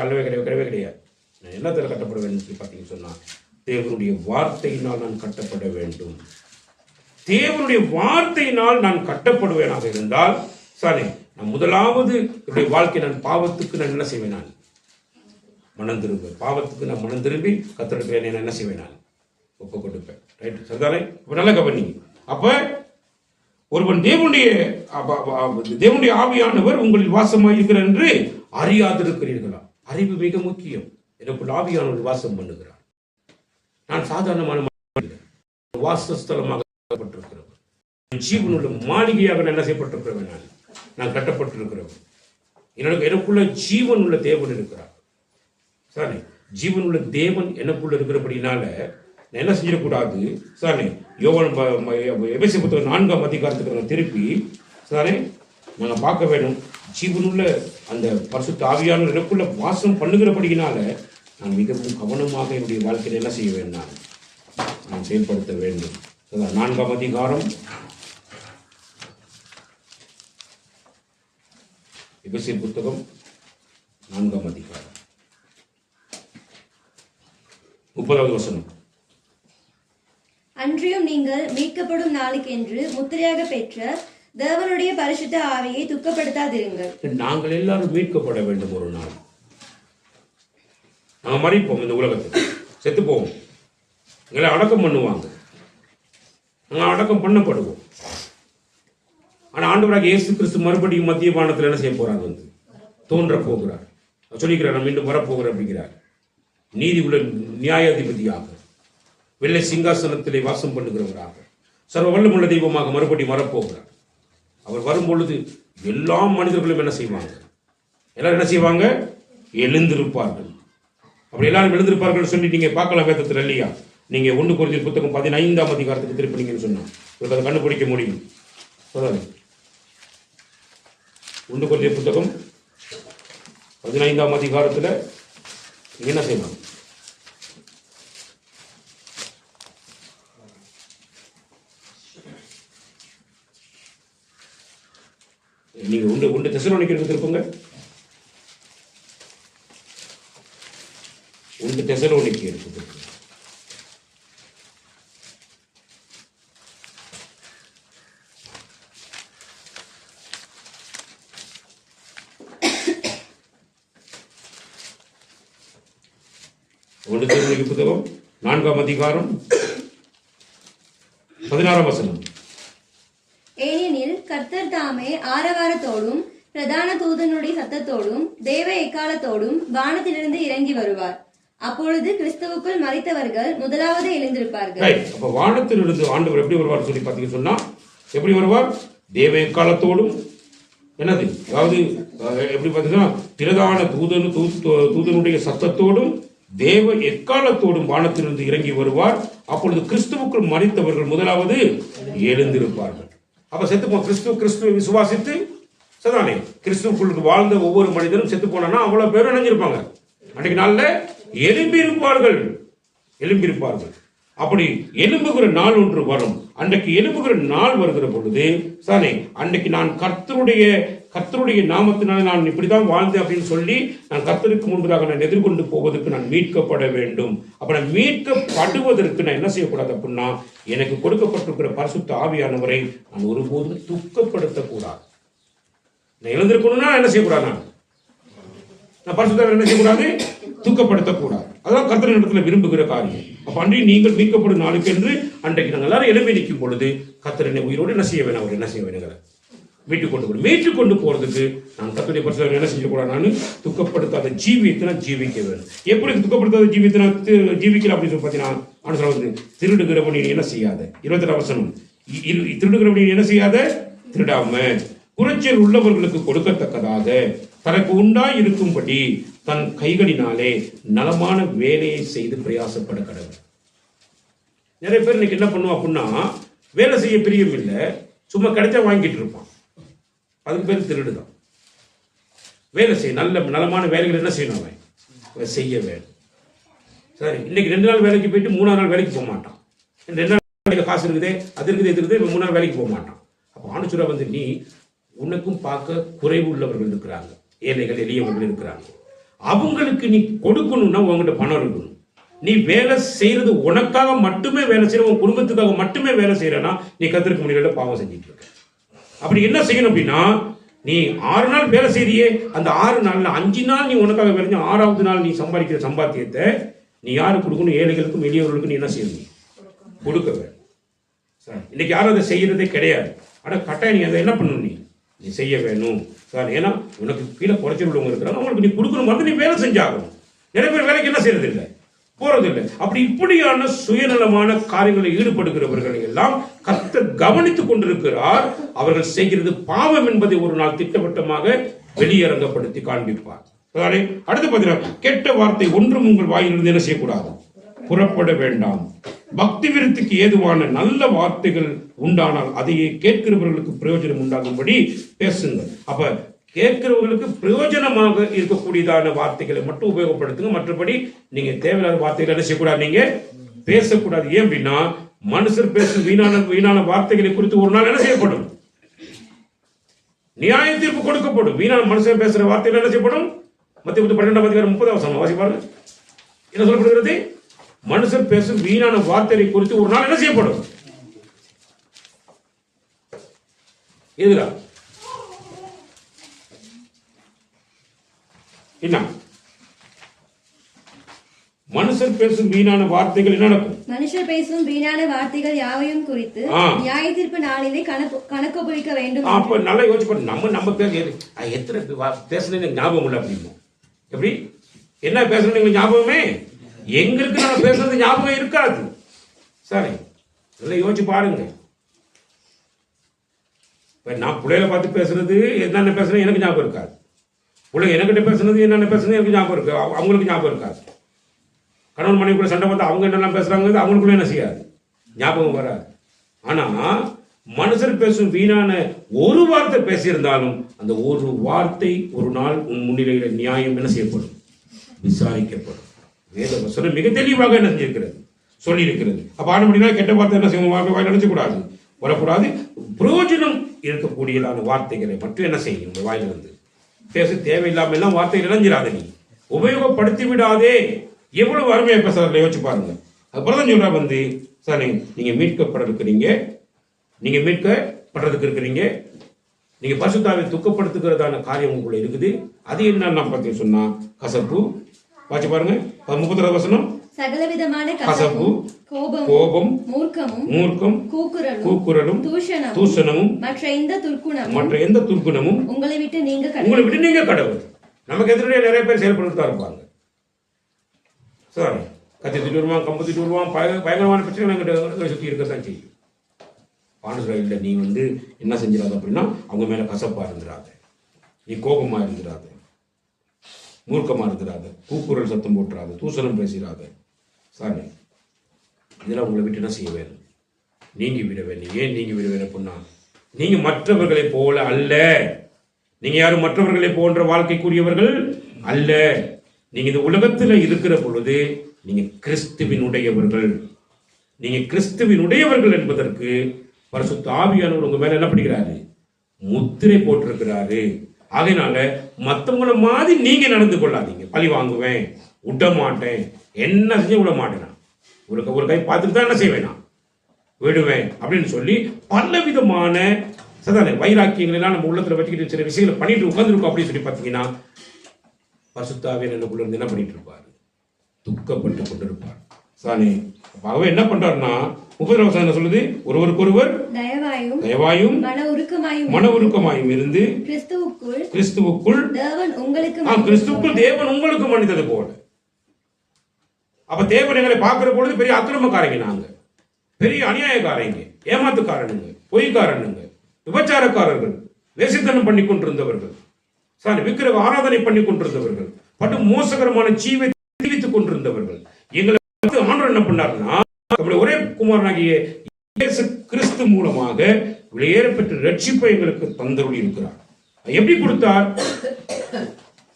அல்லவே கிடையாது. நான் என்னத்தில் கட்டப்பட வேண்டும் சொல்லி பார்த்தீங்கன்னு சொன்னா, தேவனுடைய வார்த்தையினால் நான் கட்டப்பட வேண்டும். தேவனுடைய வார்த்தையினால் நான் கட்டப்படுவேனாக இருந்தால் சாரி நான் முதலாவது என்னுடைய வாழ்க்கை நான் பாவத்துக்கு நான் என்ன செய்வேன், நான் மனம் திரும்புவேன். பாவத்துக்கு நான் மனம் திரும்பி கத்தெடுப்பேன், நான் என்ன செய்வேன், நான் ஒப்பு கொடுப்பேன். ரைட் சரிதானே? இப்போ நல்லா கவனிங்க. அப்ப ஒருவன் தேவனுடைய ஆவியானவர் உங்களில் வாசமாக இருக்கிறார் என்று அறியாதிருக்கிறீர்களா? அறிவு மிக முக்கியம். எனக்குள் ஆவியானவர் வாசம் பண்ணுகிறார். நான் சாதாரணமான வாசஸ்தலமாக கட்டப்பட்டிருக்கிறவர், ஜீவனுள்ள மாளிகையாக என்ன செய்யப்பட்டிருக்கிறவன், நான் கட்டப்பட்டிருக்கிறவன். எனக்குள்ள ஜீவன் உள்ள தேவன் இருக்கிறார். சாரி ஜீவனுள்ள தேவன் எனக்குள்ள இருக்கிறபடினால நான் என்ன செஞ்சிடக்கூடாது. சாரி யோவான் எபேசியர் புத்தகம் 4ஆம் அதிகாரத்துக்கு நான் திருப்பி சாரி நாங்கள் பார்க்க வேணும். ஜீவனுள்ள அந்த பரிசுத்த ஆவியானவர் எனக்குள்ள வாசம் பண்ணுகிறபடினால நான் மிகவும் கவனமாக என்னுடைய வாழ்க்கையில் என்ன செய்ய வேண்டும், நான் செயல்படுத்த வேண்டும். 4ஆம் அதிகாரம் எபேசியர் புத்தகம் 4ஆம் அதிகாரம் 30வது வசனம். அன்றியும் நீங்கள் மீட்கப்படும் நாளுக்கென்று முத்திரையாக பெற்ற தேவனுடைய பரிசுத்த ஆவியை துக்கப்படுத்தாதிருங்கள். நாங்கள் எல்லாரும் மீட்கப்பட வேண்டும். ஒரு நாள் நாங்கள் மறிப்போம், இந்த உலகத்துக்கு செத்து போவோம், எங்களை அடக்கம் பண்ணுவாங்க, நாங்கள் அடக்கம் பண்ணப்படுவோம். ஆனால் ஆண்டவராக இயேசு கிறிஸ்து மறுபடியும் மத்திய பானத்தில் என்ன செய்ய போறார், வந்து தோன்ற போகிறார். சொல்லிக்கிறார், நான் மீண்டும் வரப்போகிறேன் அப்படிங்கிறார். நீதி உள்ள நியாயாதிபதியாக வெள்ளை சிங்காசனத்திலே வாசம் பண்ணுகிறவராக சர்வ வல்லமுள்ள தெய்வமாக மறுபடியும் வரப்போகிறார். அவர் வரும்பொழுது எல்லா மனிதர்களும் என்ன செய்வாங்க, எல்லாரும் என்ன செய்வாங்க, எழுந்திருப்பார்கள். அப்படி எல்லாரும் எழுந்திருப்பார்கள் சொல்லி நீங்க பார்க்கலாம் வேதத்தில் இல்லையா? நீங்க 1 கொரிந்தியர் புத்தகம் 15ஆம் அதிகாரத்துக்கு திருப்பினீங்கன்னு சொன்னா உங்களுக்கு அதை கண்டுபிடிக்க முடியும். 1 கொரிந்தியர் புத்தகம் 15ஆம் அதிகாரத்தில் என்ன செய்யலாம், நீங்க 1 தெசலோனிக்கருக்கு திருப்புங்க. 1 தெசலோனிக்கருக்கு திருப்புங்க. புத்தகம் 4ஆம் அதிகாரம் 16ஆம் வசனம். ஏனெனில் கர்த்தர் தாமே ஆரவாரத்தோடும் பிரதான தூதனுடைய சத்தத்தோடும் தேவ எக்காலத்தோடும் வானத்திலிருந்து இறங்கி வருவார். அப்பொழுது கிறிஸ்துவுக்குள் மரித்தவர்கள் முதலாவது எழுந்திருப்பார்கள். அப்ப வானத்திலிருந்து ஆண்டவர் எப்படி வருவார் சொல்லி பார்த்தீங்கன்னு சொன்னா, எப்படி வருவார், தேவ எக்காலத்தோடும் என்னது, அதாவது எப்படி பார்த்தீங்கன்னா பிரதான தூதனுடைய சத்தத்தோடும் தேவ எக்காலத்தோடும் வானத்திலிருந்து இறங்கி வருவார். அப்பொழுது கிறிஸ்துவுக்குள் மரித்தவர்கள் முதலாவது எழுந்திருப்பார்கள். அப்ப செத்துப்போம், கிறிஸ்துவை விசுவாசித்து சரிதானே கிறிஸ்துவுக்குள் வாழ்ந்த ஒவ்வொரு மனிதனும் செத்து போனா அவ்வளவு பேரும் இணைஞ்சிருப்பாங்க. அன்றைக்கு நாள்ல எழும்பியிருப்பார்கள். அப்படி எழும்புகிற நாள் ஒன்று வரும். அன்றைக்கு எழும்புகிற நாள் வருகிற பொழுது சானே அன்றைக்கு நான் கர்த்தருடைய நாமத்தினால நான் இப்படிதான் வாழ்ந்தேன் அப்படின்னு சொல்லி நான் கர்த்தருக்கு முன்பதாக நான் எதிர்கொண்டு போவதற்கு நான் மீட்கப்பட வேண்டும். அப்ப நான் மீட்கப்படுவதற்கு நான் என்ன செய்யக்கூடாது அப்படின்னா, எனக்கு கொடுக்கப்பட்டிருக்கிற பரிசுத்த ஆவியானவரை நான் ஒருபோதும் துக்கப்படுத்தக்கூடாது. நான் எழுந்திருக்கணும்னா என்ன செய்யக்கூடாது, நான் பரிசுத்த என்ன செய்யக்கூடாது, துக்கப்படுத்தக்கூடாது. அதான் கர்த்தர் இடத்துல விரும்புகிற காரியம். அப்ப அன்றைக்கு நீங்கள் மீட்கப்படும் நாளுக்கு என்று அன்றைக்கு நாங்கள் எல்லாரும் எழுப்பி நிற்கும் பொழுது கர்த்தர் என்னை உயிரோடு என்ன செய்ய வேணும், அவர் என்ன செய்ய வேணுங்கிற மீட்டு கொண்டு போறதுக்கு நான் கர்த்தருடைய பரிசுத்தவான்கள் என்ன செஞ்சக்கூடாது, நான் துக்கப்படுத்தாத ஜீவியத்தை நான் ஜீவிக்க வேண்டும். எப்படி துக்கப்படுத்தாத ஜீவியத்தை நான் ஜீவிக்கல அப்படின்னு சொல்லி பார்த்தீங்கன்னா வந்து திருடுகிறவன் நீ என்ன செய்யாத, 22 வசனம், திருடுகிறவன் நீ என்ன செய்யாத, திருடாம குறைச்சல் உள்ளவர்களுக்கு கொடுக்கத்தக்கதாக தனக்கு உண்டாய் இருக்கும்படி தன் கைகளினாலே நலமான வேலையை செய்து பிரயாசப்பட கடவுள். நிறைய பேர் இன்னைக்கு என்ன பண்ணுவோம் அப்படின்னா, வேலை செய்ய பிரியம் இல்லை, சும்மா கிடைச்சா வாங்கிட்டு இருப்பான். அதுக்கு பேர் திருடுதான். வேலை செய்ய நலமான வேலைகள் என்ன செய்யணும், அவன் செய்ய வேண்டும். சரி, இன்னைக்கு 2 நாள் வேலைக்கு போயிட்டு 3ஆவது நாள் வேலைக்கு போக மாட்டான். 2 நாள் காசு இருக்குது, அது இருக்குது, இது இருக்குது, 3 நாள் வேலைக்கு போக மாட்டான். அப்போ ஆணுச்சுரா வந்து நீ உனக்கும் பார்க்க குறைவு உள்ளவர்கள் இருக்கிறாங்க, ஏழைகள் எளியவர்கள் இருக்கிறாங்க, அவங்களுக்கு நீ கொடுக்கணும்னா உங்ககிட்ட பணம் இருக்கணும். நீ வேலை செய்யறது உனக்காக மட்டுமே வேலை செய்யற, உன் குடும்பத்துக்காக மட்டுமே வேலை செய்யறனா நீ கர்த்தருக்கு முன்னிலையில பாவம் செஞ்சுட்டு இருக்க. அப்படி என்ன செய்யணும் அப்படின்னா, நீ 6 நாள் வேலை செய்றியே, அந்த 6 நாள்ல 5 நாள் நீ உனக்காக வேலை செஞ்சு 6வது நாள் நீ சம்பாதிக்கிற சம்பாத்தியத்தை நீ யாருக்கு கொடுக்கணும், ஏழைகளுக்கும் எளியவர்களுக்கும் நீ என்ன செய்யணும், கொடுக்க வேண்டும். சார் இன்னைக்கு யாரும் அதை செய்யறதே கிடையாது. ஆனா கட்டாயம் நீ அதை என்ன பண்ணணும், நீ செய்ய வேணும் சார். ஏன்னா உனக்கு கீழே குறைச்சல் உள்ளவங்க இருக்கிறாங்க, அவங்களுக்கு நீ கொடுக்கணும் வந்து நீ வேலை செஞ்சாகணும். நிறைய பேர் வேலைக்கு என்ன செய்யறது இல்லை, போறது இல்லை. அப்படி இப்படியான சுயநலமான காரியங்களில் ஈடுபடுகிறவர்களை எல்லாம் கர்த்தர் கவனித்துக் கொண்டிருக்கிறார். அவர்கள் செய்கிறது பாவம் என்பதை ஒரு நாள் திட்டவட்டமாக வெளியரங்கப்படுத்தி காண்பிப்பார். அடுத்து பார்த்தீங்கன்னா, கெட்ட வார்த்தை ஒன்றும் உங்கள் வாயிலிருந்து என்ன செய்யக்கூடாது, புறப்பட வேண்டாம். பக்தி விருத்திக்கு ஏதுவான நல்ல வார்த்தைகள் உண்டானால் அதையே கேட்கிறவர்களுக்கு பிரயோஜனம் உண்டாகும்படி பேசுங்கள். அப்ப கேட்கிறவர்களுக்கு பிரயோஜனமாக இருக்கக்கூடியதான வார்த்தைகளை மட்டும் உபயோகப்படுத்துங்க. மற்றபடி நீங்க தேவையில்லாத வார்த்தைகளை என்ன செய்யக்கூடாது, நீங்க பேசக்கூடாது. ஏன் அப்படின்னா, மனுஷர் பேசும் வீணான வார்த்தைகளை குறித்து ஒரு நாள் என்ன செய்யப்படும், நியாய தீர்ப்பு கொடுக்கப்படும். வீணான மனுஷன் பேசுற வார்த்தைகள் என்ன செய்யப்படும். மத்திய 12:30 வாசிப்பாரு, என்ன சொல்லப்படுகிறது, மனுஷர் பேசும் வீணான வார்த்தையை குறித்து ஒரு நாள் என்ன செய்யப்படும். இதுல என்ன, மனுஷர் பேசும் வீணான வார்த்தைகள் என்ன நடக்கும், மனுஷர் பேசும் வீணான வார்த்தைகள் யாவையும் குறித்து நியாய தீர்ப்பு நாளிலே கணக்கு ஒப்புவிக்க வேண்டும். அப்ப நல்லா யோசிச்சு பாருங்க, நம்ம எத்தனை பேசுனது ஞாபகம் இல்லை அப்படின்னு. எப்படி என்ன பேசுறது ஞாபகமே எங்களுக்கு நம்ம பேசுறது ஞாபகம் இருக்காது. சரி, நல்லா யோசிச்சு பாருங்க. இப்ப நான் பிள்ளைகளை பார்த்து பேசுறது என்னென்ன பேசுறது எனக்கு ஞாபகம் இருக்காது. பிள்ளை என்கிட்ட பேசுறது என்னென்ன பேசுறது எனக்கு ஞாபகம் இருக்கு, அவங்களுக்கு ஞாபகம் இருக்காது. கணவன் மனைவி கூட சண்டை பார்த்தா அவங்க என்னென்ன பேசுறாங்க அவங்களுக்குள்ள என்ன செய்யாது, ஞாபகம் வராது. ஆனா மனுஷர் பேசும் வீணான ஒரு வார்த்தை பேசியிருந்தாலும் அந்த ஒரு வார்த்தை ஒரு நாள் உன் முன்னிலையில நியாயம் என்ன செய்யப்படும், விசாரிக்கப்படும். வேத வசனம் மிக தெளிவாக என்ன செஞ்சிருக்கிறது, சொல்லி இருக்கிறது. அப்ப ஆனபடினா கெட்ட வார்த்தை என்ன செய்யும், நினைச்சக்கூடாது, வரக்கூடாது. பிரயோஜனம் இருக்கக்கூடியதான வார்த்தைகளை மட்டும் என்ன செய்யும், உங்க வாயில வந்து பேச. தேவையில்லாம எல்லாம் வார்த்தைகள் இணைஞ்சிடாத, நீ உபயோகப்படுத்தி விடாதே. எவ்வளவு அருமையா பேசுறதுல யோசிச்சு பாருங்க. அப்புறம் சொல்றா வந்து, சார் நீங்க மீட்கப்படுறதுக்கு நீங்க மீட்கப்படுறதுக்கு இருக்கிறீங்க, நீங்க பரிசுத்தாவை துக்கப்படுத்துகிறதான காரியம் உங்களுக்குள்ள இருக்குது. அது என்ன பத்தி சொன்னா, கசப்பு, வாட்சி பாருங்க 30 வசனம், சகலவிதமான கசப்பு, கோபம், மூர்க்கம், கூக்குரலும், தூஷணமும், மற்ற எந்த துர்க்குணமும் உங்களை விட்டு நீங்க கடவுள். நமக்கு எதிரே நிறைய பேர் செயல்படுத்தா இருப்பாங்க. சாரி, கத்தி திட்டு வருவான், கம்பு திட்டு வருவான், பயங்கரமான பிரச்சனை எங்கிட்ட சுற்றி இருக்கத்தான் செய்யும். ஆண்டு இல்லை, நீ வந்து என்ன செஞ்சிடாத அப்படின்னா அவங்க மேல கசப்பா இருந்துடாத, நீ கோபமா இருந்துடாத, மூர்க்கமா இருந்துடாத, கூக்குரல் சத்தம் போட்டுறாத, தூசணம் பேசிடாத. சாரி, இதெல்லாம் உங்களை விட்டு என்ன செய்ய வேணும், நீங்கி விட வேண்டும். ஏன் நீங்கி விட வேண்டும் அப்படின்னா, நீங்க மற்றவர்களை போல அல்ல. நீங்க யாரும் மற்றவர்களை போன்ற வாழ்க்கைக்குரியவர்கள் அல்ல. நீங்க இந்த உலகத்துல இருக்கிற பொழுது நீங்க கிறிஸ்துவினுடையவர்கள். நீங்க கிறிஸ்துவினுடையவர்கள் என்பதற்கு பரிசுத்த ஆவியானவர் உங்க மேல என்ன பண்ணிக்கிறாரு, முத்திரை போட்டிருக்கிறாரு. ஆகையினால மற்றவங்கள மாதிரி நீங்க நடந்து கொள்ளாதீங்க. பழி வாங்குவேன், விட மாட்டேன், என்ன செஞ்சு விட மாட்டேன், ஒரு கை பார்த்துட்டு தான் என்ன செய்வேன், நான் விடுவேன் அப்படின்னு சொல்லி பல விதமான வைராக்கியங்கள் எல்லாம் நம்ம உள்ளத்துல வச்சுக்கிட்டு சில விஷயங்களை பண்ணிட்டு உட்காந்துருக்கோம் அப்படின்னு சொல்லி பார்த்தீங்கன்னா, பரிசுத்த ஆவியானவர் நமக்குள்ள இருந்து என்ன பண்ணிட்டு இருப்பாரு, துக்கப்பட்டு கொண்டிருப்பார். சானே ஆகவே என்ன பண்றாருன்னா 30 வசனம் என்ன சொல்லுது? ஒருவருக்கொருவர் தயவாயும் மன உருக்கமாயும் இருந்து கிறிஸ்துவுக்குள் தேவன் உங்களுக்கு மன்னித்தது போல. அப்ப தேவன் எங்களை பார்க்கிற பொழுது பெரிய அக்கிரமக்காரங்க, நாங்க பெரிய அநியாயக்காரங்க, ஏமாத்துக்காரனுங்க, பொய்க்காரனுங்க, விபச்சாரக்காரர்கள், வேசித்தனம் பண்ணி கொண்டிருந்தவர்கள், விக்கிரக ஆராதனை பண்ணி கொண்டிருந்தவர்கள், படு மோசகரமான ஜீவித்துக் கொண்டிருந்தவர்கள். எங்களை ஆண்டவர் என்ன பண்ணாருன்னா நம்முடைய ஒரே குமாரனாகிய இயேசு கிறிஸ்து மூலமாக வெளியேறப்பெற்ற ரட்சிப்பை எங்களுக்கு தந்தருளி இருக்கிறார். எப்படி கொடுத்தார்?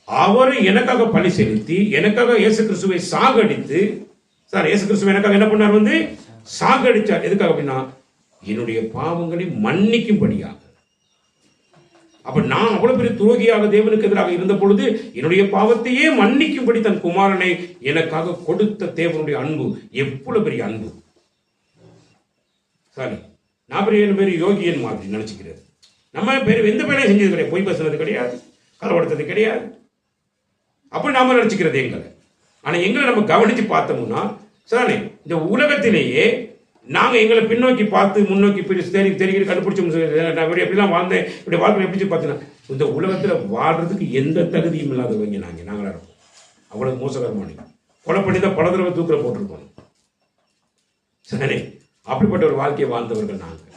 அவர் எனக்காக பலி செலுத்தி எனக்காக இயேசு கிறிஸ்துவை சாகடித்து, இயேசு கிறிஸ்துவை எனக்காக என்ன பண்ணார்? சாகடிச்சார். எதுக்காக அப்படின்னா என்னுடைய பாவங்களை மன்னிக்கும்படியாக. அப்ப நான் அவ்வளவு பெரிய துரோகியாக தேவனுக்கு எதிராக இருந்த பொழுது என்னுடைய பாவத்தையே மன்னிக்கும்படி தன் குமாரனை எனக்காக கொடுத்த தேவனுடைய அன்பு எவ்வளவு பெரிய அன்பு. நான் பெரிய யோகியன் மாதிரி நினைச்சுக்கிறது. நம்ம பேர் எந்த பேரையும் செஞ்சது கிடையாது, பொய் பேசுனது கிடையாது, களவெடுத்தது கிடையாது, அப்படி நாம நினைச்சுக்கிறது எங்களை. ஆனா எங்களை நம்ம கவனிச்சு பார்த்தோம்னா இந்த உலகத்திலேயே நாங்க எங்களை பின்னோக்கி பார்த்து முன்னோக்கி தெரிகிற கண்டுபிடிச்சோம். நான் எப்படிலாம் வாழ்ந்தேன், இப்படி வாழ்க்கை எப்படி பார்த்தீங்கன்னா இந்த உலகத்துல வாழ்றதுக்கு எந்த தகுதியும் இல்லாதவங்க நாங்களா இருப்போம். அவ்வளவு மோசகரமான கொலை பண்ணி தான் பல தடவை தூக்கில போட்டிருப்போம். அப்படிப்பட்ட ஒரு வாழ்க்கையை வாழ்ந்தவர்கள் நாங்கள்.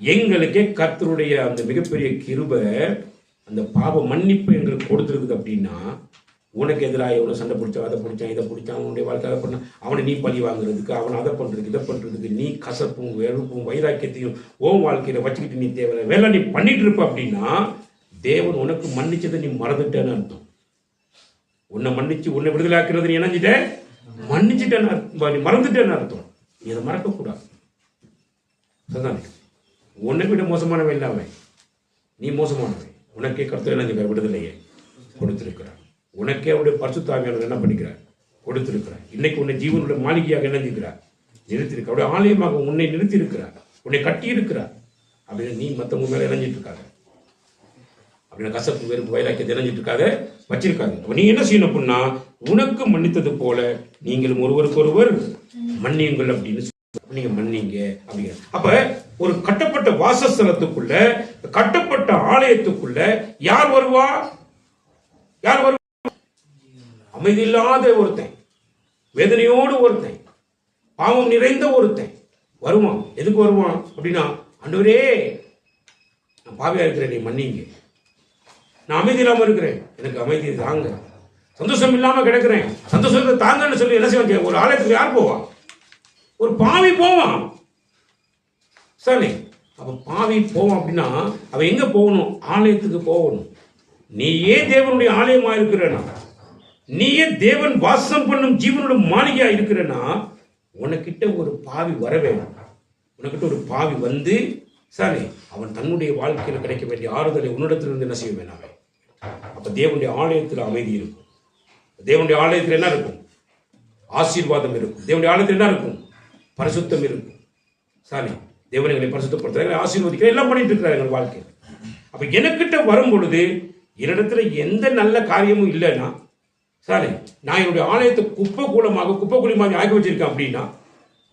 எங்களுக்கே கர்த்தருடைய அந்த மிகப்பெரிய கிருபை, அந்த பாவ மன்னிப்பு எங்களுக்கு கொடுத்துருக்குது. அப்படின்னா உனக்கு எதிராக எவ்வளோ சண்டை பிடிச்சான், அதை பிடிச்சான், இதை பிடிச்சான், அவனுடைய வாழ்க்கை அதை பண்ண, அவனை நீ பழி வாங்குறதுக்கு, அவனை அதை பண்ணுறதுக்கு, இதை பண்ணுறதுக்கு நீ கசப்பும் வெறுப்பும் வைராக்கியத்தையும் ஓம் வாழ்க்கையில வச்சுக்கிட்டு நீ தேவை வேலை நீ பண்ணிட்டு இருப்ப அப்படின்னா தேவன் உனக்கு மன்னிச்சதை நீ மறந்துட்டேன்னு அர்த்தம். உன்னை மன்னிச்சு உன்னை விடுதலாக்குறது நீ இணைஞ்சிட்ட மன்னிச்சுட்டேன்னு மறந்துட்டேன்னு அர்த்தம். நீ அதை மறக்கக்கூடாது. உன்னை விட மோசமானவன் இல்லாமல் நீ மோசமானவன். உனக்கே கர்த்தர் இணைஞ்சுக்க விடுதலையே கொடுத்திருக்கிறார். உனக்கே அவருடைய பரிசுத்த ஆவியானவர் என்ன பண்ணிக்கிறார்? கொடுத்திருக்கிறார். இன்னைக்கு உன்னை ஜீவனுடைய மாளிகையாக இணைஞ்சிருக்கிறார், நிறுத்திருக்க அவருடைய ஆலயமாக உன்னை நிறுத்தி இருக்கிறார், உன்னை கட்டி இருக்கிறார். அப்படின்னு நீ மற்றவங்க மேல இணைஞ்சிட்டு இருக்காங்க, அப்படின்னு கசப்பு வெறுப்பு வைராக்கியத்தை இணைஞ்சிட்டு இருக்காத வச்சிருக்காங்க. அப்ப நீ என்ன செய்யணும் அப்படின்னா உனக்கு மன்னித்தது போல நீங்களும் ஒருவருக்கொருவர் மன்னியுங்கள் அப்படின்னு நீங்க மன்னிங்க அப்படிங்கிற. அப்ப ஒரு கட்டப்பட்ட வாசஸ்தலத்துக்குள்ள, கட்டப்பட்ட ஆலயத்துக்குள்ள யார் வருவா? அமைதி இல்லாத ஒருத்தன், வேதனையோடு ஒருத்தன், பாவம் நிறைந்த ஒருத்தன் வருவான். எதுக்கு வருவான் அப்படின்னா, ஆண்டவரே நான் பாவியா இருக்கிறேன், நீ மன்னிங்க. நான் அமைதி இல்லாம இருக்கிறேன், எனக்கு அமைதி தாங்க. சந்தோஷம் இல்லாம கிடக்கிறேன், சந்தோஷத்தை தாங்கன்னு சொல்லி என்ன செய்வாங்க? ஒரு ஆலயத்துக்கு யார் போவா? ஒரு பாவி போவான். சரி, அப்ப பாவி போவான் அப்படின்னா அவன் எங்க போகணும்? ஆலயத்துக்கு போகணும். நீயே தேவனுடைய ஆலயமா இருக்கிறனா, நீயே தேவன் வாசம் பண்ணும் ஜீவனோட மாளிகையா இருக்கிறனா, உனக்கிட்ட ஒரு பாவி வர வேணும். உனக்கிட்ட ஒரு பாவி வந்து சரி அவன் தன்னுடைய வாழ்க்கையில் கிடைக்க வேண்டிய ஆறுதலை உன்னிடத்திலிருந்து என்ன செய்ய வேணாம். அப்ப தேவனுடைய ஆலயத்தில் அமைதி இருக்கும். தேவனுடைய ஆலயத்தில் என்ன இருக்கும்? ஆசீர்வாதம் இருக்கும். தேவனுடைய ஆலயத்தில் என்ன இருக்கும்? பரிசுத்தம் இருக்கும். சரி, தேவனை பரிசுத்தப்படுத்துறாங்க, ஆசீர்வதிக்கிற எல்லாம் பண்ணிட்டு இருக்கிறாங்க எங்கள் வாழ்க்கையில். அப்ப எனக்கிட்ட வரும் பொழுது என்னிடத்துல எந்த நல்ல காரியமும் இல்லைன்னா, சரி நான் என்னுடைய ஆலயத்தை குப்பை கூலமாக ஆக்கி வச்சிருக்கேன் அப்படின்னா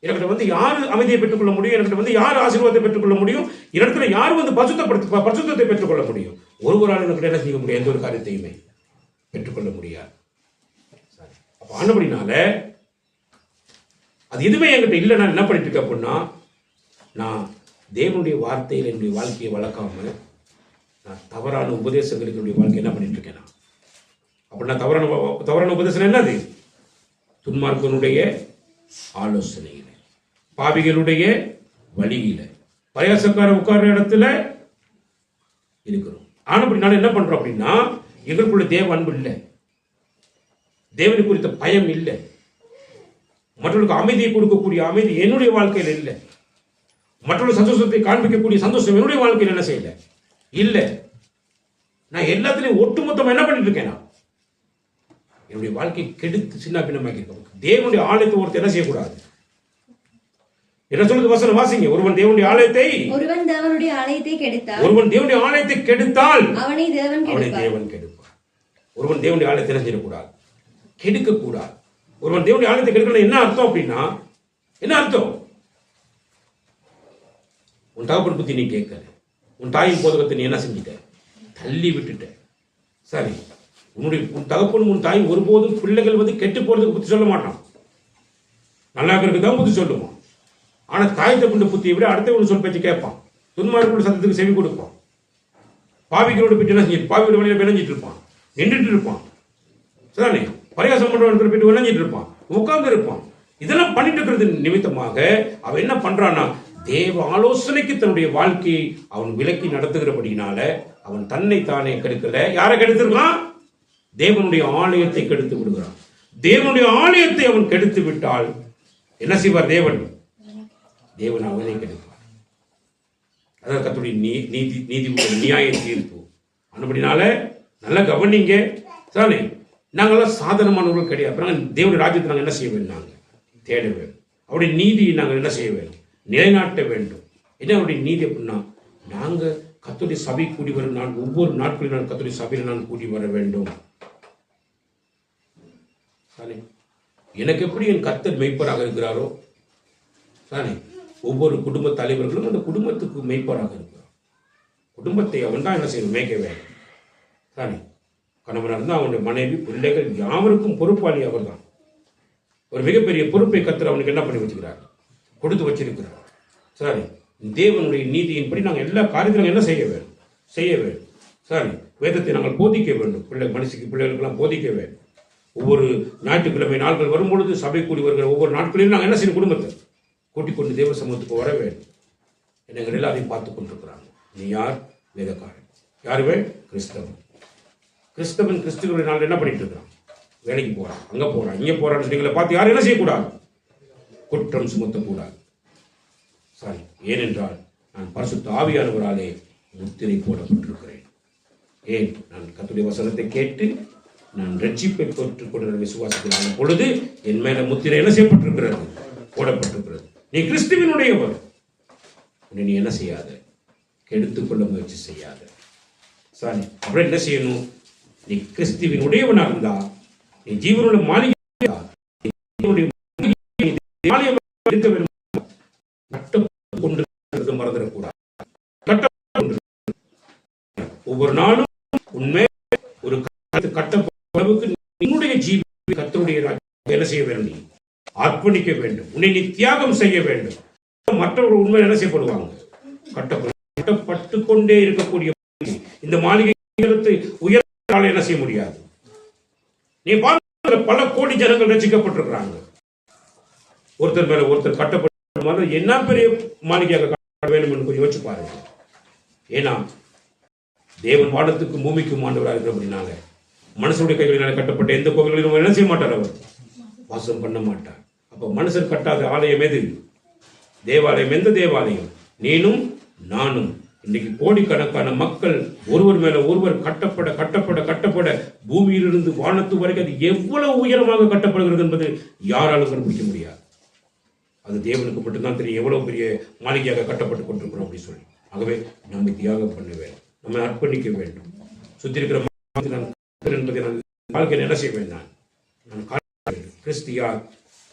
என்கிட்ட வந்து யாரு அமைதியை பெற்றுக்கொள்ள முடியும்? என்கிட்ட வந்து யார் ஆசீர்வாதத்தை பெற்றுக்கொள்ள முடியும்? இடத்துல யார் வந்து பரிசுத்தத்தை பெற்றுக்கொள்ள முடியும்? ஒருவரால் என்கிட்ட என்ன செய்ய முடியும்? எந்த ஒரு காரியத்தையுமே பெற்றுக்கொள்ள முடியாது. அப்ப ஆனபடினால அது எதுவுமே என்கிட்ட இல்லைன்னா என்ன பண்ணிட்டு இருக்க அப்படின்னா, நான் தேவனுடைய வார்த்தையில் என்னுடைய வாழ்க்கையை வளர்க்காம நான் தவறான உபதேசங்களுக்கு என்னுடைய வாழ்க்கை என்ன பண்ணிட்டு இருக்கேன். அப்படின்னா தவறான உபதேசம் என்னது? துன்மார்க்கனுடைய ஆலோசனையில, பாவிகளுடைய வழியில, பரியாசக்கார உட்கார்ற இடத்துல இருக்கிறோம். ஆனபடினால என்ன பண்றோம் அப்படின்னா, எங்களுக்குள்ள தேவ அன்பு இல்லை, தேவனை குறித்த பயம் இல்லை, மற்றவர்களுக்கு அமைதியை கொடுக்கக்கூடிய அமைதி என்னுடைய வாழ்க்கையில் இல்லை, மற்றொரு சந்தோஷத்தை காண்பிக்கக்கூடிய சந்தோஷம் என்னுடைய வாழ்க்கையில் என்ன செய்யல இல்லை. நான் எல்லாத்திலையும் ஒட்டுமொத்தம் என்ன பண்ணிட்டு இருக்கேன்? என்னுடைய வாழ்க்கை கெடுத்து சின்ன பின்னமாக்கி இருக்கேன். தேவனுடைய ஆலயத்தை ஒருத்தர் என்ன செய்யக்கூடாது? என்ன சொல்லுது வசனம் வாசிங்க. ஒருவன் தேவனுடைய ஆலயத்தை கெடுத்தால் அவனை தேவன் கெடுப்பார். ஒருவன் தேவனுடைய ஆலயத்தை என்ன செய்யக்கூடாது? கெடுக்க கூடாது. ஒருவன் தேவனுடைய ஆலயத்தை கெடுக்கணும் என்ன அர்த்தம் அப்படின்னா, என்ன அர்த்தம்? உன் தகப்பன் பத்தி நீ கேட்கல, உன் தாயின் போதகத்தை நீ என்ன செஞ்சிட்ட? தள்ளி விட்டுட்ட. சரி, உன் தகப்பனும் உன் தாயும் ஒருபோதும் பிள்ளைகள் வந்து கெட்டு போறதுக்கு புத்தி சொல்ல மாட்டான், நல்லா இருக்கிறதுக்கு தான் புத்தி சொல்லுவான். ஆனா தாய் தப்புண்ட புத்தியை விட அடுத்தவங்க சொல் பேச்சு கேட்பான், துன்மார்க்கோட சத்தத்துக்கு செவி கொடுப்பான், பாவிகளோட போயிட்டு என்ன செஞ்சிட்டு பாவியோட வழியில விளைஞ்சிட்டு இருப்பான், நின்றுட்டு இருப்பான், சரிதானே? பரிகாசம் பண்றவன் போயிட்டு விளைஞ்சிட்டு இருப்பான், உட்கார்ந்து இருப்பான். இதெல்லாம் பண்ணிட்டு இருக்கிறது நிமித்தமாக அவன் என்ன பண்றான்னா, தேவ ஆலோசனைக்கு தன்னுடைய வாழ்க்கையை அவன் விலக்கி நடத்துகிறபடினால அவன் தன்னை தானே கெடுக்கல. யாரை கெடுத்திருக்கான்? தேவனுடைய ஆலயத்தை கெடுத்து விடுகிறான். தேவனுடைய ஆலயத்தை அவன் கெடுத்து விட்டால் என்ன செய்வார்? தேவன் அவனை கெடுப்பார். அதான் கர்த்தருடைய நீதி நியாய தீர்ப்பு. அப்படினால நல்ல கவனிங்க தானே. நாங்களாம் சாதாரணமானவர்கள் கிடையாது. தேவனுடைய ராஜ்யத்தை நாங்கள் என்ன செய்ய வேண்டும்? நாங்கள் தேட வேண்டும். அவருடைய நீதியை நாங்கள் என்ன செய்ய வேண்டும்? நிலைநாட்ட வேண்டும். என்ன அவருடைய நீதி அப்படின்னா, நாங்கள் கர்த்தருடைய சபை கூடி வர நான் ஒவ்வொரு நாட்களில் நான் கர்த்தருடைய சபையில் நான் கூடி வர வேண்டும். எனக்கு எப்படி என் கர்த்தர் மெய்ப்பராக இருக்கிறாரோ தானே, ஒவ்வொரு குடும்ப தலைவர்களும் அந்த குடும்பத்துக்கு மெய்ப்பராக இருக்கிறார். குடும்பத்தை அவன் தான் என்ன செய்யணும்? மேய்க்க வேண்டும் தானே. கணவனாக இருந்தால் அவனுடைய மனைவி பிள்ளைகள் யாவருக்கும் பொறுப்பாளி அவர் தான். ஒரு மிகப்பெரிய பொறுப்பை கர்த்தர் அவனுக்கு என்ன பண்ணி வச்சுக்கிறார்? கொடுத்து வச்சிருக்கிறார். சரி, தேவனுடைய நீதியின்படி நாங்கள் எல்லா காரியத்திலும் என்ன செய்ய வேண்டும்? சரி, வேதத்தை நாங்கள் போதிக்க வேண்டும். பிள்ளைகளுக்கெல்லாம் போதிக்க வேண்டும். ஒவ்வொரு ஞாயிற்றுக்கிழமை நாட்கள் வரும்பொழுது சபை கூடி வருகிற ஒவ்வொரு நாட்களிலும் நாங்கள் என்ன செய்யணும்? குடும்பத்தை கூட்டிக் கொண்டு தேவ சமூகத்துக்கு வர வேண்டும். எங்கள் எல்லாரையும் பார்த்து கொண்டிருக்கிறாங்க. நீ யார்? வேதக்காரன். யாருவே? கிறிஸ்தவன். கிறிஸ்துவனுடைய நாள் என்ன பண்ணிட்டு இருக்கிறான்? வேலைக்கு போறான், அங்க போறான், இங்க போறான்னு சொன்னீங்களை பார்த்து யாரும் என்ன செய்யக்கூடாது? குற்றம் சுமத்தக்கூடாது. சரி, ஏனென்றால் நான் பரிசுத்த ஆவியானவராலே முத்திரை போடப்பட்டிருக்கிறேன். ஏன்? நான் கர்த்தருடைய வசனத்தை கேட்டு நான் ரட்சிப்பை பெற்றுக் கொண்ட விசுவாசத்திலான பொழுது என் மேல முத்திரை என்ன செய்யப்பட்டிருக்கிறது? போடப்பட்டிருக்கிறது. நீ கிறிஸ்துவினுடையவர். நீ என்ன செய்யாத? கெடுத்துக்கொள்ள முயற்சி செய்யாத. சரி, அப்புறம் என்ன செய்யணும்? நீ கிறிஸ்துவினுடையவனா இருந்தா, நீ ஜீவனுள்ள மாளிகை இருக்க வேண்டும். கட்டப்பட்டு மறந்துடக்கூடாது. ஒவ்வொரு நாளும் உண்மை ஒரு கட்டப்பட்ட அளவுக்கு என்னுடைய ஜீவி கர்த்தருடைய என்ன செய்ய வேண்டும்? அர்ப்பணிக்க வேண்டும். உன்னை நீ தியாகம் செய்ய வேண்டும். மற்றவர்கள் உண்மை என்ன செய்யப்படுவாங்க? கட்டப்பட்டு கொண்டே இருக்கக்கூடிய இந்த மாளிகை உயர்த்தால் என்ன செய்ய முடியாது. நீ பார்த்த பல கோடி ஜனங்கள் ரசிக்கப்பட்டிருக்கிறாங்க. ஒருத்தர் மேல ஒருத்தர் கட்டப்பட்ட என்ன பெரிய மாளிகையாக கட்ட வேண்டும் என்று கொஞ்சம் யோசிச்சு பாருங்க. ஏன்னா தேவன் வானத்துக்கும் பூமிக்கும் ஆண்டவராக இருக்கிறபடினால மனுஷனுடைய கைகளினால கட்டப்பட்ட எந்த கோவில்களிலும் என்ன செய்ய மாட்டார்? அவர் வாசம் பண்ண மாட்டார். அப்ப மனுஷர் கட்டாத ஆலயம் எது? தேவாலயம். எந்த தேவாலயம்? நீனும் நானும். இன்னைக்கு கோடிக்கணக்கான மக்கள் ஒருவர் மேல ஒருவர் கட்டப்பட கட்டப்பட கட்டப்பட பூமியிலிருந்து வானத்து வரைக்கும் அது எவ்வளவு உயரமாக கட்டப்படுகிறது என்பது யாராலும் கண்டுபிடிக்க முடியாது. அது தேவனுக்கு மட்டும்தான் தெரியும் எவ்வளவு பெரிய மாளிகையாக கட்டப்பட்டு கொண்டிருக்கிறோம் அப்படின்னு சொல்லி. ஆகவே நம்ம தியாகம் பண்ண வேண்டும், நம்ம அர்ப்பணிக்க வேண்டும். சுத்தி இருக்கிற என்பதை நான் வாழ்க்கையில் என்ன செய்ய வேண்டும்? நான் கிறிஸ்தியார்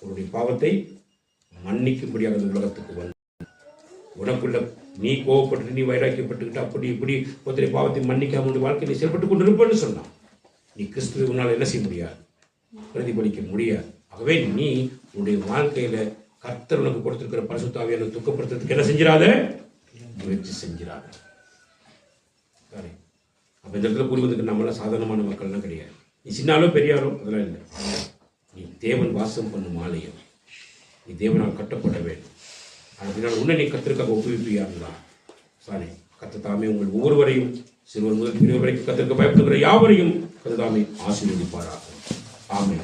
உன்னுடைய பாவத்தை மன்னிக்கும்படியாக அந்த உலகத்துக்கு வந்து உனக்குள்ள நீ கோவப்பட்டு நீ வைராக்கியப்பட்டுக்கிட்டு அப்படி இப்படி ஒருத்தரை பாவத்தை மன்னிக்காம வாழ்க்கையை செயல்பட்டு கொண்டு இருப்பேன்னு சொன்னான். நீ கிறிஸ்துவை உன்னால் என்ன செய்ய முடியாது? பிரதிபலிக்க முடியாது. ஆகவே நீ உன்னுடைய வாழ்க்கையில கர்த்தர் உனக்கு கொடுத்திருக்கிற பரிசுத்த ஆவியானவரை துக்கப்படுத்துறதுக்கு என்ன செஞ்சிடாத? முயற்சி செஞ்சிடாத. சரி, அப்ப இந்த இடத்துல புரிவதற்கு நம்மளாம் சாதாரணமான மக்கள்லாம் கிடையாது. நீ சின்னாலோ பெரியாலோ அதெல்லாம் இல்லை. நீ தேவன் வாசம் பண்ணும் ஆலயம். நீ தேவனால் கட்டப்பட வேண்டும். அப்படின்னா உன்னை நீ கத்திற்காக ஒப்புவிப்பியாங்களா? சாரி, கர்த்தர் தாமே உங்கள் ஒவ்வொருவரையும் சிறுவர் முதல் பெரியவர் வரைக்கும் கத்திற்கு பயப்படுகிற யாவரையும் கர்த்தர் தாமே ஆசீர்வதிப்பாராக. ஆமென்.